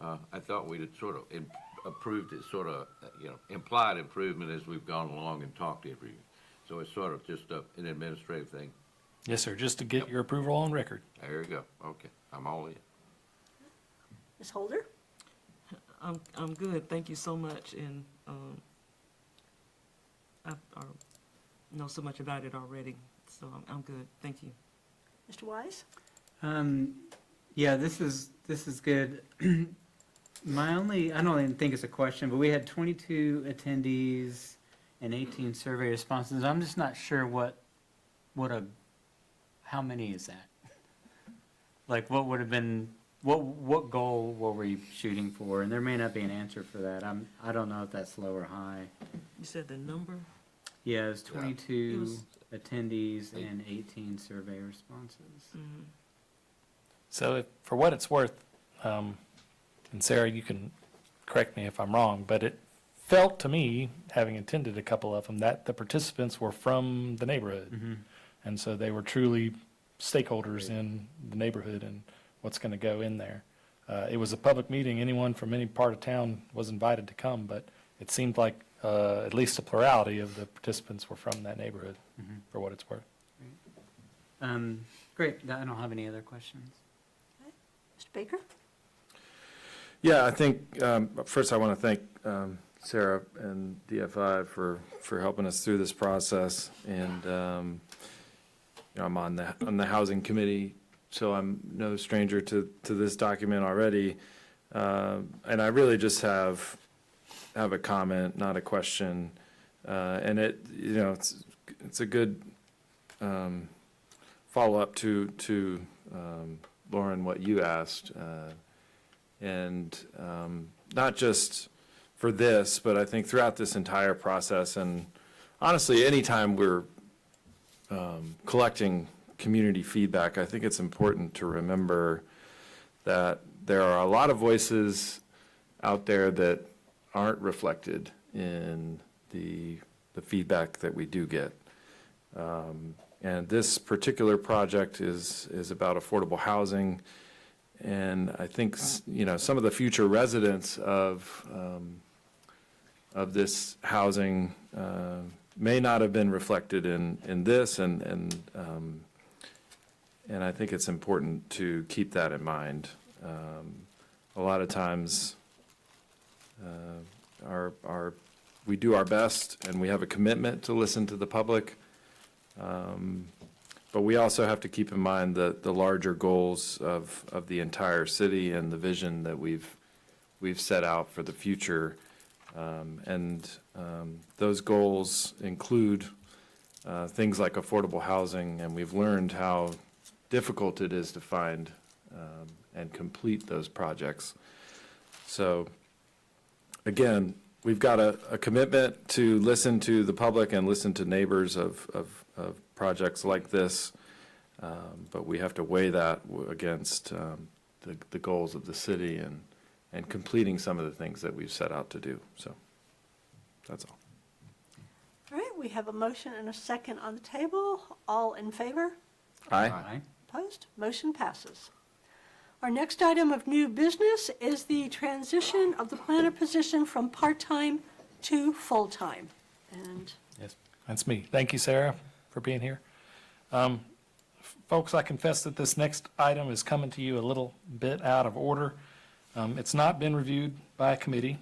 I thought we'd had sort of approved it, sort of, implied improvement as we've gone along and talked every year. So it's sort of just an administrative thing. Yes, sir, just to get your approval on record. There you go. Okay, I'm all in. Ms. Holder? I'm good, thank you so much, and, I know so much about it already, so I'm good, thank you. Mr. Wise? Yeah, this is good. My only, I don't even think it's a question, but we had 22 attendees and 18 survey responses. I'm just not sure how many is that? Like, what would have been, what goal were we shooting for? And there may not be an answer for that. I don't know if that's low or high. You said the number? Yeah, it was 22 It was- attendees and 18 survey responses. So for what it's worth, and Sarah, you can correct me if I'm wrong, but it felt to me, having attended a couple of them, that the participants were from the neighborhood. And so they were truly stakeholders in the neighborhood and what's going to go in there. It was a public meeting. Anyone from any part of town was invited to come, but it seemed like at least a plurality of the participants were from that neighborhood, for what it's worth. Great, I don't have any other questions. Mr. Baker? Yeah, I think, first I want to thank Sarah and DFI for helping us through this process. And, I'm on the Housing Committee, so I'm no stranger to this document already. And I really just have a comment, not a question. And it's a good follow-up to Lauren, what you asked. And not just for this, but I think throughout this entire process, and honestly, anytime we're collecting community feedback, I think it's important to remember that there are a lot of voices out there that aren't reflected in the feedback that we do get. And this particular project is about affordable housing. And I think, some of the future residents of this housing may not have been reflected in this, and I think it's important to keep that in mind. A lot of times, we do our best, and we have a commitment to listen to the public. But we also have to keep in mind the larger goals of the entire city and the vision that we've set out for the future. And those goals include things like affordable housing, and we've learned how difficult it is to find and complete those projects. So, again, we've got a commitment to listen to the public and listen to neighbors of projects like this, but we have to weigh that against the goals of the city and completing some of the things that we've set out to do. So that's all. All right, we have a motion and a second on the table. All in favor? Aye. Opposed? Motion passes. Our next item of new business is the transition of the planner position from part-time to full-time. And Yes, that's me. Thank you, Sarah, for being here. Folks, I confess that this next item is coming to you a little bit out of order. It's not been reviewed by a committee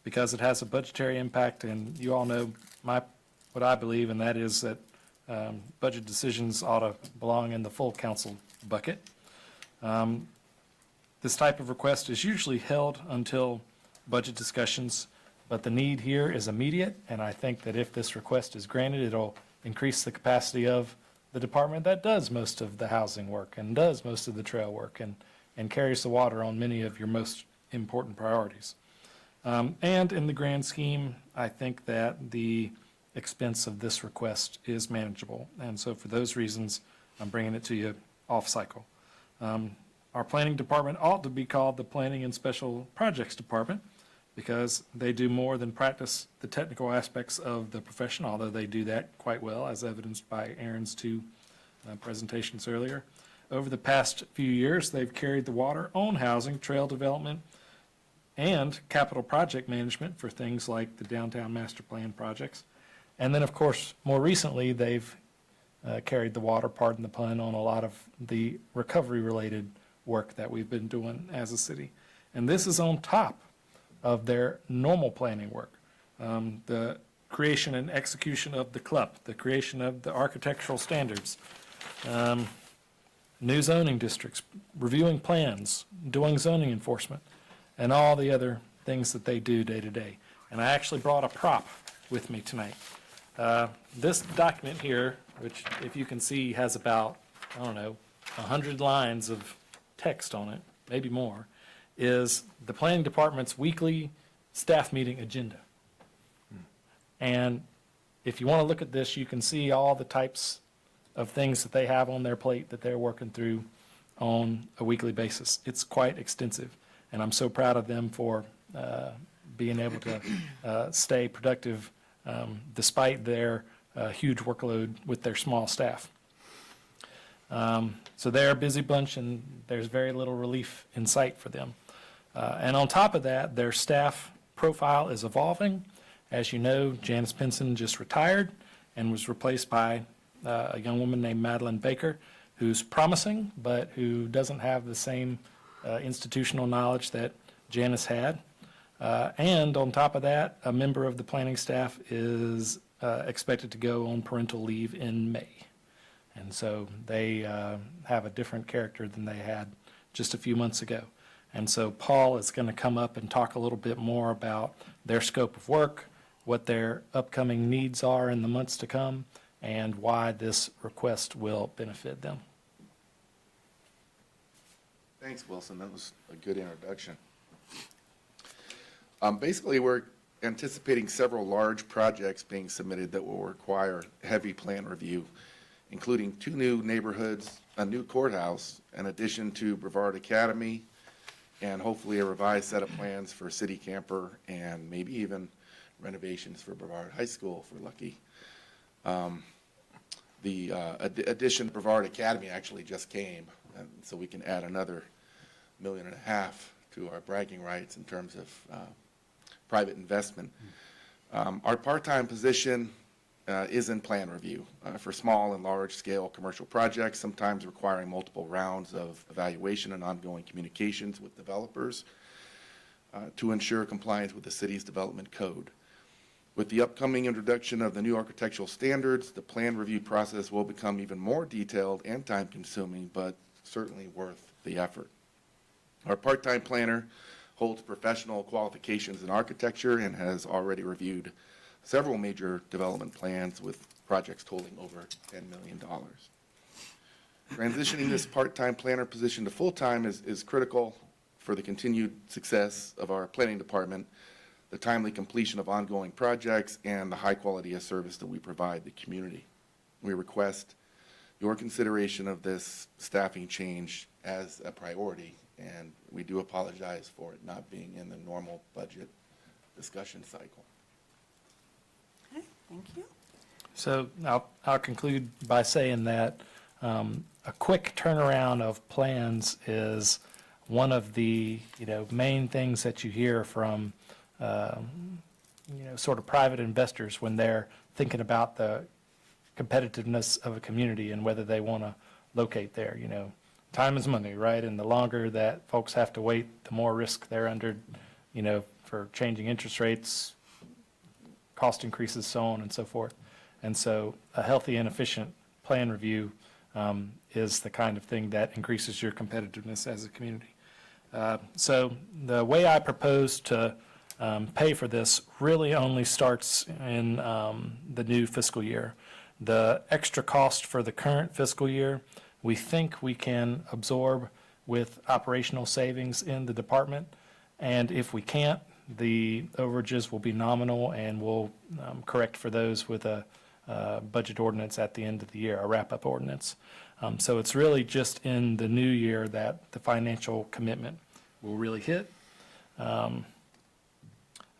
because it has a budgetary impact, and you all know what I believe, and that is that budget decisions ought to belong in the full council bucket. This type of request is usually held until budget discussions, but the need here is immediate, and I think that if this request is granted, it'll increase the capacity of the department that does most of the housing work and does most of the trail work and carries the water on many of your most important priorities. And in the grand scheme, I think that the expense of this request is manageable. And so for those reasons, I'm bringing it to you off-cycle. Our planning department ought to be called the Planning and Special Projects Department, because they do more than practice the technical aspects of the profession, although they do that quite well, as evidenced by Aaron's two presentations earlier. Over the past few years, they've carried the water on housing, trail development, and capital project management for things like the downtown master plan projects. And then, of course, more recently, they've carried the water, pardon the pun, on a lot of the recovery-related work that we've been doing as a city. And this is on top of their normal planning work. The creation and execution of the CLUP, the creation of the architectural standards, new zoning districts, reviewing plans, doing zoning enforcement, and all the other things that they do day to day. And I actually brought a prop with me tonight. This document here, which if you can see has about, I don't know, 100 lines of text on it, maybe more, is the planning department's weekly staff meeting agenda. And if you want to look at this, you can see all the types of things that they have on their plate that they're working through on a weekly basis. It's quite extensive, and I'm so proud of them for being able to stay productive despite their huge workload with their small staff. So they're a busy bunch, and there's very little relief in sight for them. And on top of that, their staff profile is evolving. As you know, Janice Pinson just retired and was replaced by a young woman named Madeline Baker, who's promising, but who doesn't have the same institutional knowledge that Janice had. And on top of that, a member of the planning staff is expected to go on parental leave in May. And so they have a different character than they had just a few months ago. And so Paul is going to come up and talk a little bit more about their scope of work, what their upcoming needs are in the months to come, and why this request will benefit them. Thanks, Wilson. That was a good introduction. Basically, we're anticipating several large projects being submitted that will require heavy plan review, including 2 new neighborhoods, a new courthouse, in addition to Brevard Academy, and hopefully a revised set of plans for city camper and maybe even renovations for Brevard High School if we're lucky. The addition to Brevard Academy actually just came, and so we can add another $1.5 million to our bragging rights in terms of private investment. Our part-time position is in plan review for small and large-scale commercial projects, sometimes requiring multiple rounds of evaluation and ongoing communications with developers to ensure compliance with the city's development code. With the upcoming introduction of the new architectural standards, the plan review process will become even more detailed and time-consuming, but certainly worth the effort. Our part-time planner holds professional qualifications in architecture and has already reviewed several major development plans with projects totaling over $10 million. Transitioning this part-time planner position to full-time is critical for the continued success of our planning department, the timely completion of ongoing projects, and the high quality of service that we provide the community. We request your consideration of this staffing change as a priority, and we do apologize for it not being in the normal budget discussion cycle. Okay, thank you. So I'll conclude by saying that a quick turnaround of plans is one of the main things that you hear from sort of private investors when they're thinking about the competitiveness of a community and whether they want to locate there. Time is money, right? And the longer that folks have to wait, the more risk they're under, for changing interest rates, cost increases, so on and so forth. And so a healthy and efficient plan review is the kind of thing that increases your competitiveness as a community. So the way I propose to pay for this really only starts in the new fiscal year. The extra cost for the current fiscal year, we think we can absorb with operational savings in the department. And if we can't, the overages will be nominal, and we'll correct for those with a budget ordinance at the end of the year, a wrap-up ordinance. So it's really just in the new year that the financial commitment will really hit.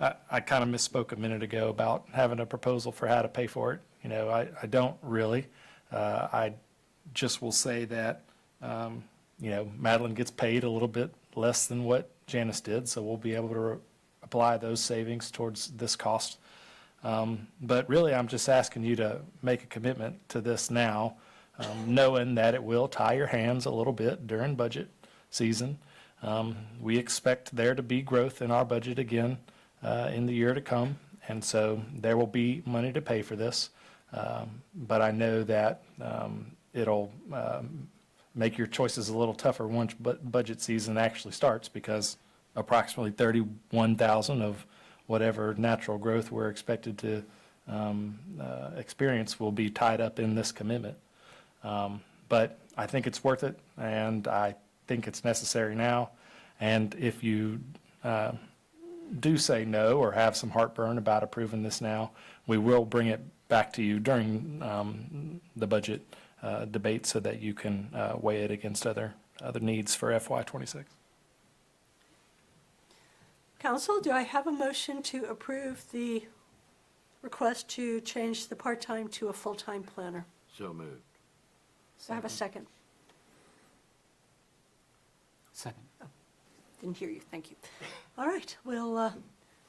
I kind of misspoke a minute ago about having a proposal for how to pay for it. You know, I don't really. I just will say that, you know, Madeline gets paid a little bit less than what Janice did, so we'll be able to apply those savings towards this cost. But really, I'm just asking you to make a commitment to this now, knowing that it will tie your hands a little bit during budget season. We expect there to be growth in our budget again in the year to come, and so there will be money to pay for this. But I know that it'll make your choices a little tougher once budget season actually starts, because approximately 31,000 of whatever natural growth we're expected to experience will be tied up in this commitment. But I think it's worth it, and I think it's necessary now. And if you do say no or have some heartburn about approving this now, we will bring it back to you during the budget debate so that you can weigh it against other needs for FY26. Council, do I have a motion to approve the request to change the part-time to a full-time planner? So moved. Do I have a second? Second. Didn't hear you, thank you. All right, we'll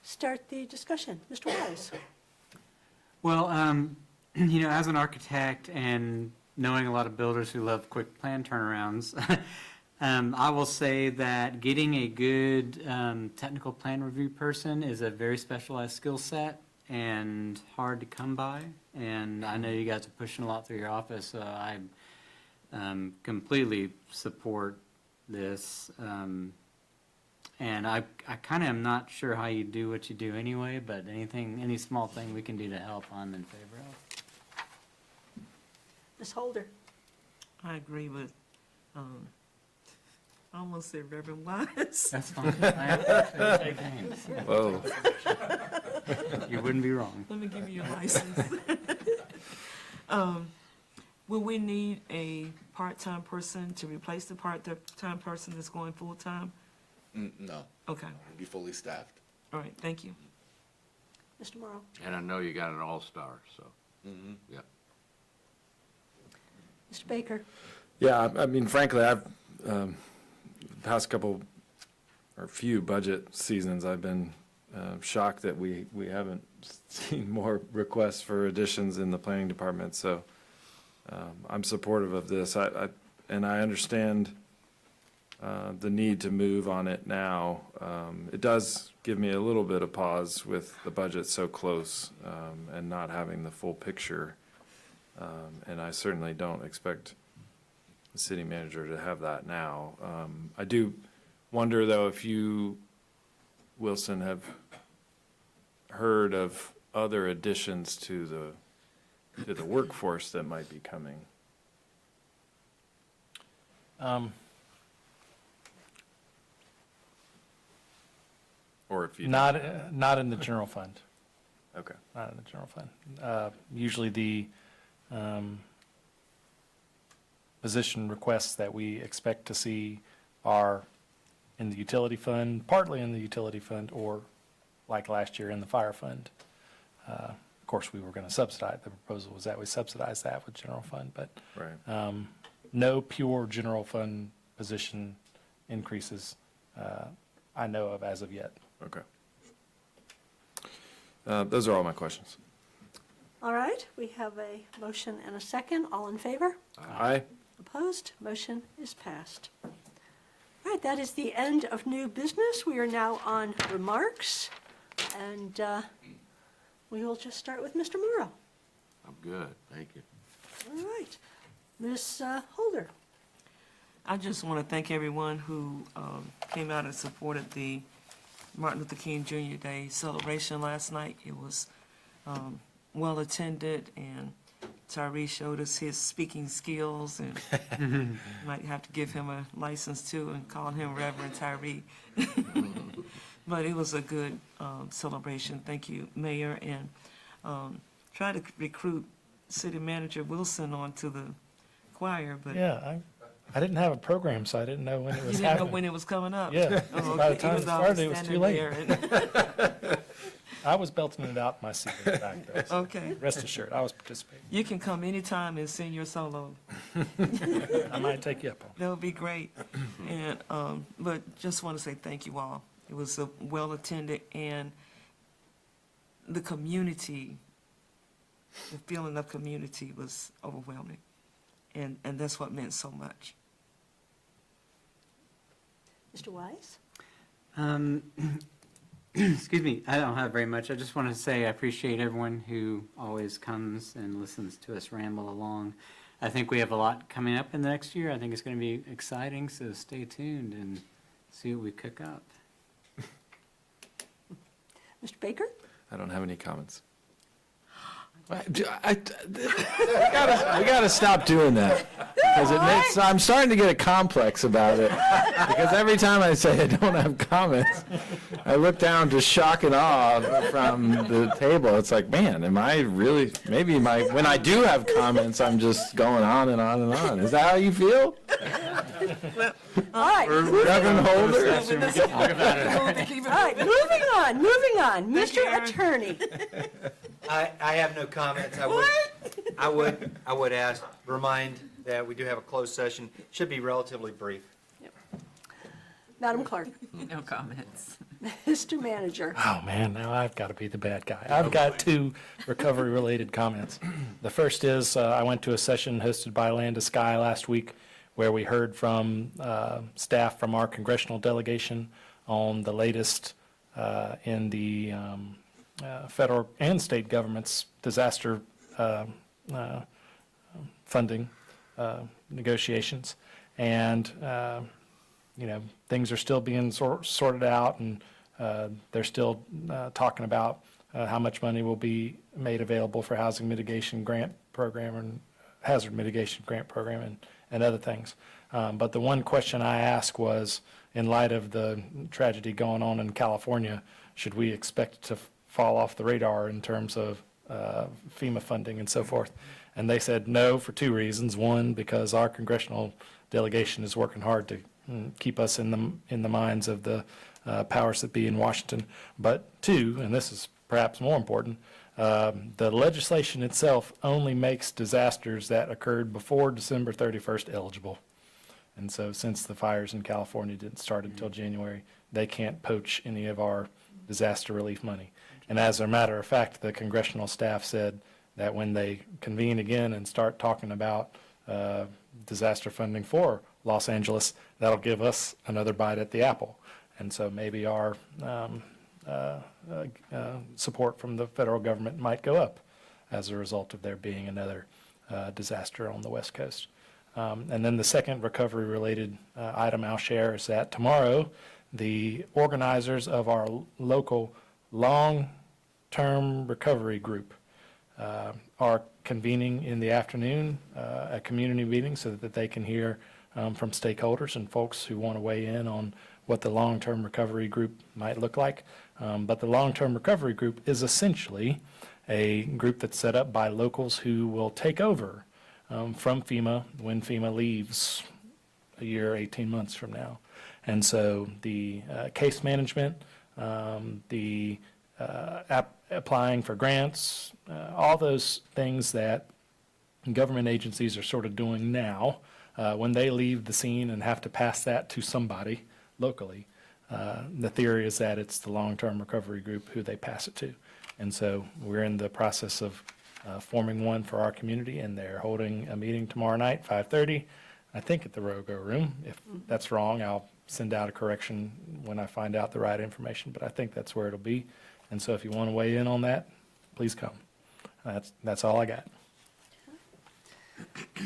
start the discussion. Mr. Wise? Well, you know, as an architect and knowing a lot of builders who love quick plan turnarounds, I will say that getting a good technical plan review person is a very specialized skill set and hard to come by. And I know you guys are pushing a lot through your office, so I completely support this. And I kind of am not sure how you do what you do anyway, but any small thing we can do to help, I'm in favor of. Ms. Holder? I agree with, I almost said Reverend Wise. That's fine. I appreciate it. Take names. Whoa. You wouldn't be wrong. Let me give you your license. Will we need a part-time person to replace the part-time person that's going full-time? No, Okay, we'll be fully staffed. all right, thank you. Mr. Morrow? And I know you got an all-star, so, yeah. Mr. Baker? Yeah, I mean, frankly, I've, past couple, or few budget seasons, I've been shocked that we haven't seen more requests for additions in the planning department, so I'm supportive of this. And I understand the need to move on it now. It does give me a little bit of pause with the budget so close and not having the full picture. And I certainly don't expect the city manager to have that now. I do wonder, though, if you, Wilson, have heard of other additions to the workforce that might be coming. Or if you Not in the general fund. Okay. Not in the general fund. Usually the position requests that we expect to see are in the utility fund, partly in the utility fund, or like last year in the fire fund. Of course, we were going to subsidize, the proposal was that we subsidize that with general fund, but Right. no pure general fund position increases I know of as of yet. Okay. Those are all my questions. All right, we have a motion and a second. All in favor? Aye. Opposed? Motion is passed. All right, that is the end of new business. We are now on remarks, and we will just start with Mr. Morrow. I'm good, thank you. All right. Ms. Holder? I just want to thank everyone who came out and supported the Martin Luther King Jr. Day celebration last night. It was well attended, and Tyree showed us his speaking skills, and might have to give him a license too and call him Reverend Tyree. But it was a good celebration. Thank you, Mayor, and try to recruit City Manager Wilson onto the choir, but Yeah, I didn't have a program, so I didn't know when it you was didn't know happening. when it was coming up. Yeah, Oh, by the okay. time it Even though I started, it was standing too late. there and- I was belting it out in my seat in the back there. so Okay. Rest assured, I was participating. You can come anytime and sing your solo. I might take you up on it. That would be great. And, but just want to say thank you all. It was a well-attended, and the community, the feeling of community was overwhelming. And that's what meant so much. Mr. Wise? Excuse me, I don't have very much. I just want to say I appreciate everyone who always comes and listens to us ramble along. I think we have a lot coming up in the next year. I think it's going to be exciting, so stay tuned and see what we cook up. Mr. Baker? I don't have any comments. We gotta stop doing that, because it makes, I'm starting to get a complex about it, because every time I say I don't have comments, I look down to shock and awe from the table. It's like, man, am I really, maybe when I do have comments, I'm just going on and on and on. Is that how you feel? All right. Reverend Holder? All right, moving on. Mr. Attorney. I have no comments. I would remind that we do have a closed session. Should be relatively brief. Madam Clerk. No comments. Mr. Manager. Oh, man, now I've got to be the bad guy. I've got 2 recovery-related comments. The first is, I went to a session hosted by Land to Sky last week where we heard from staff from our congressional delegation on the latest in the federal and state government's disaster funding negotiations. And things are still being sorted out, and they're still talking about how much money will be made available for housing mitigation grant program and hazard mitigation grant program and other things. But the one question I asked was, in light of the tragedy going on in California, should we expect to fall off the radar in terms of FEMA funding and so forth? And they said no for 2 reasons. One, because our congressional delegation is working hard to keep us in the minds of the powers that be in Washington. But 2, and this is perhaps more important, the legislation itself only makes disasters that occurred before December 31st eligible. And so since the fires in California didn't start until January, they can't poach any of our disaster relief money. And as a matter of fact, the congressional staff said that when they convene again and start talking about disaster funding for Los Angeles, that'll give us another bite at the apple. And so maybe our support from the federal government might go up as a result of there being another disaster on the West Coast. And then the second recovery-related item I'll share is that tomorrow, the organizers of our local long-term recovery group are convening in the afternoon a community meeting so that they can hear from stakeholders and folks who want to weigh in on what the long-term recovery group might look like. But the long-term recovery group is essentially a group that's set up by locals who will take over from FEMA when FEMA leaves a year, 18 months from now. And so the case management, the applying for grants, all those things that government agencies are sort of doing now, when they leave the scene and have to pass that to somebody locally, the theory is that it's the long-term recovery group who they pass it to. And so we're in the process of forming one for our community, and they're holding a meeting tomorrow night, 5:30, I think at the Rogo Room. If that's wrong, I'll send out a correction when I find out the right information, but I think that's where it'll be. And so if you want to weigh in on that, please come. That's all I got.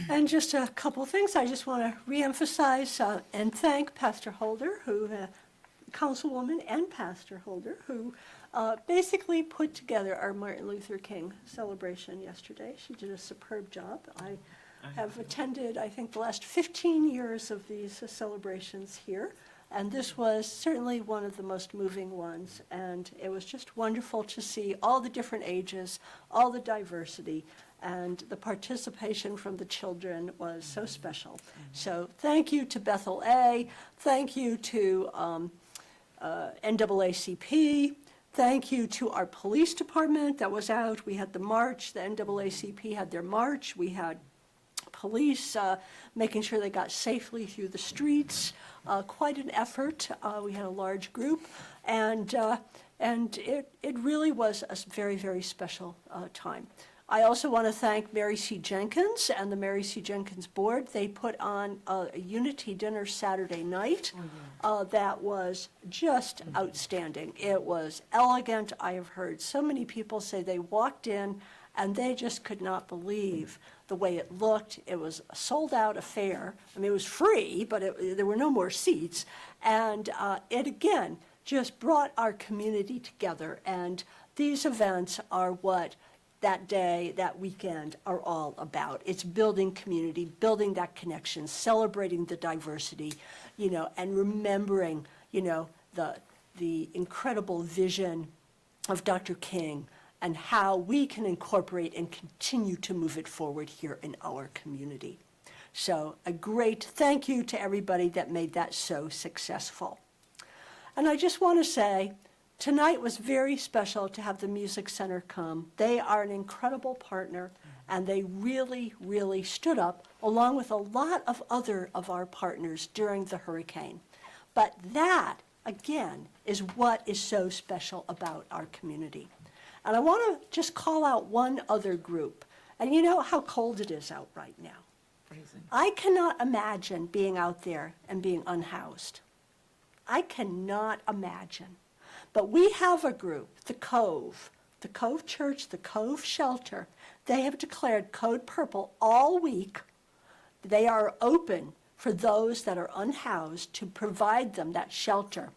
And just a couple things. I just want to reemphasize and thank Pastor Holder, Councilwoman and Pastor Holder, who basically put together our Martin Luther King celebration yesterday. She did a superb job. I have attended, I think, the last 15 years of these celebrations here, and this was certainly one of the most moving ones. And it was just wonderful to see all the different ages, all the diversity, and the participation from the children was so special. So thank you to Bethel A, thank you to NAACP, Thank you to our police department that was out. We had the march, the NAACP had their march. We had police making sure they got safely through the streets. Quite an effort. We had a large group, and it really was a very, very special time. I also want to thank Mary C. Jenkins and the Mary C. Jenkins Board. They put on a unity dinner Saturday night that was just outstanding. It was elegant. I have heard so many people say they walked in and they just could not believe the way it looked. It was a sold-out affair. I mean, it was free, but there were no more seats. And it, again, just brought our community together. And these events are what that day, that weekend are all about. It's building community, building that connection, celebrating the diversity, and remembering, the incredible vision of Dr. King and how we can incorporate and continue to move it forward here in our community. So a great thank you to everybody that made that so successful. And I just want to say, tonight was very special to have the Music Center come. They are an incredible partner, and they really, really stood up, along with a lot of other of our partners during the hurricane. But that, again, is what is so special about our community. And I want to just call out one other group. And you know how cold it is out right now. I cannot imagine being out there and being unhoused. I cannot imagine. But we have a group, the Cove Church, the Cove Shelter. They have declared Code Purple all week. They are open for those that are unhoused to provide them that shelter.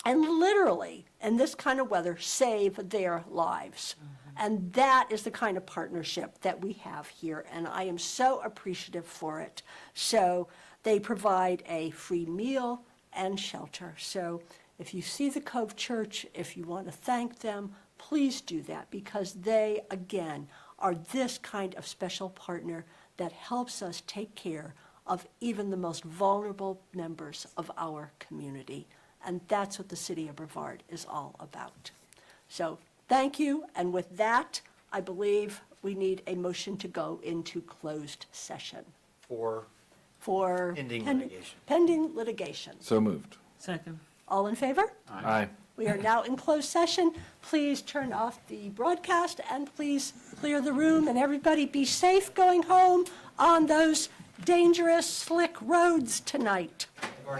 And literally, in this kind of weather, save their lives. And that is the kind of partnership that we have here, and I am so appreciative for it. So they provide a free meal and shelter. So if you see the Cove Church, if you want to thank them, please do that, because they, again, are this kind of special partner that helps us take care of even the most vulnerable members of our community. And that's what the city of Brevard is all about. So thank you. And with that, I believe we need a motion to go into closed session For for pending litigation. Pending litigation. So moved. Second. All in favor? Aye. We are now in closed session. Please turn off the broadcast and please clear the room, and everybody be safe going home on those dangerous, slick roads tonight.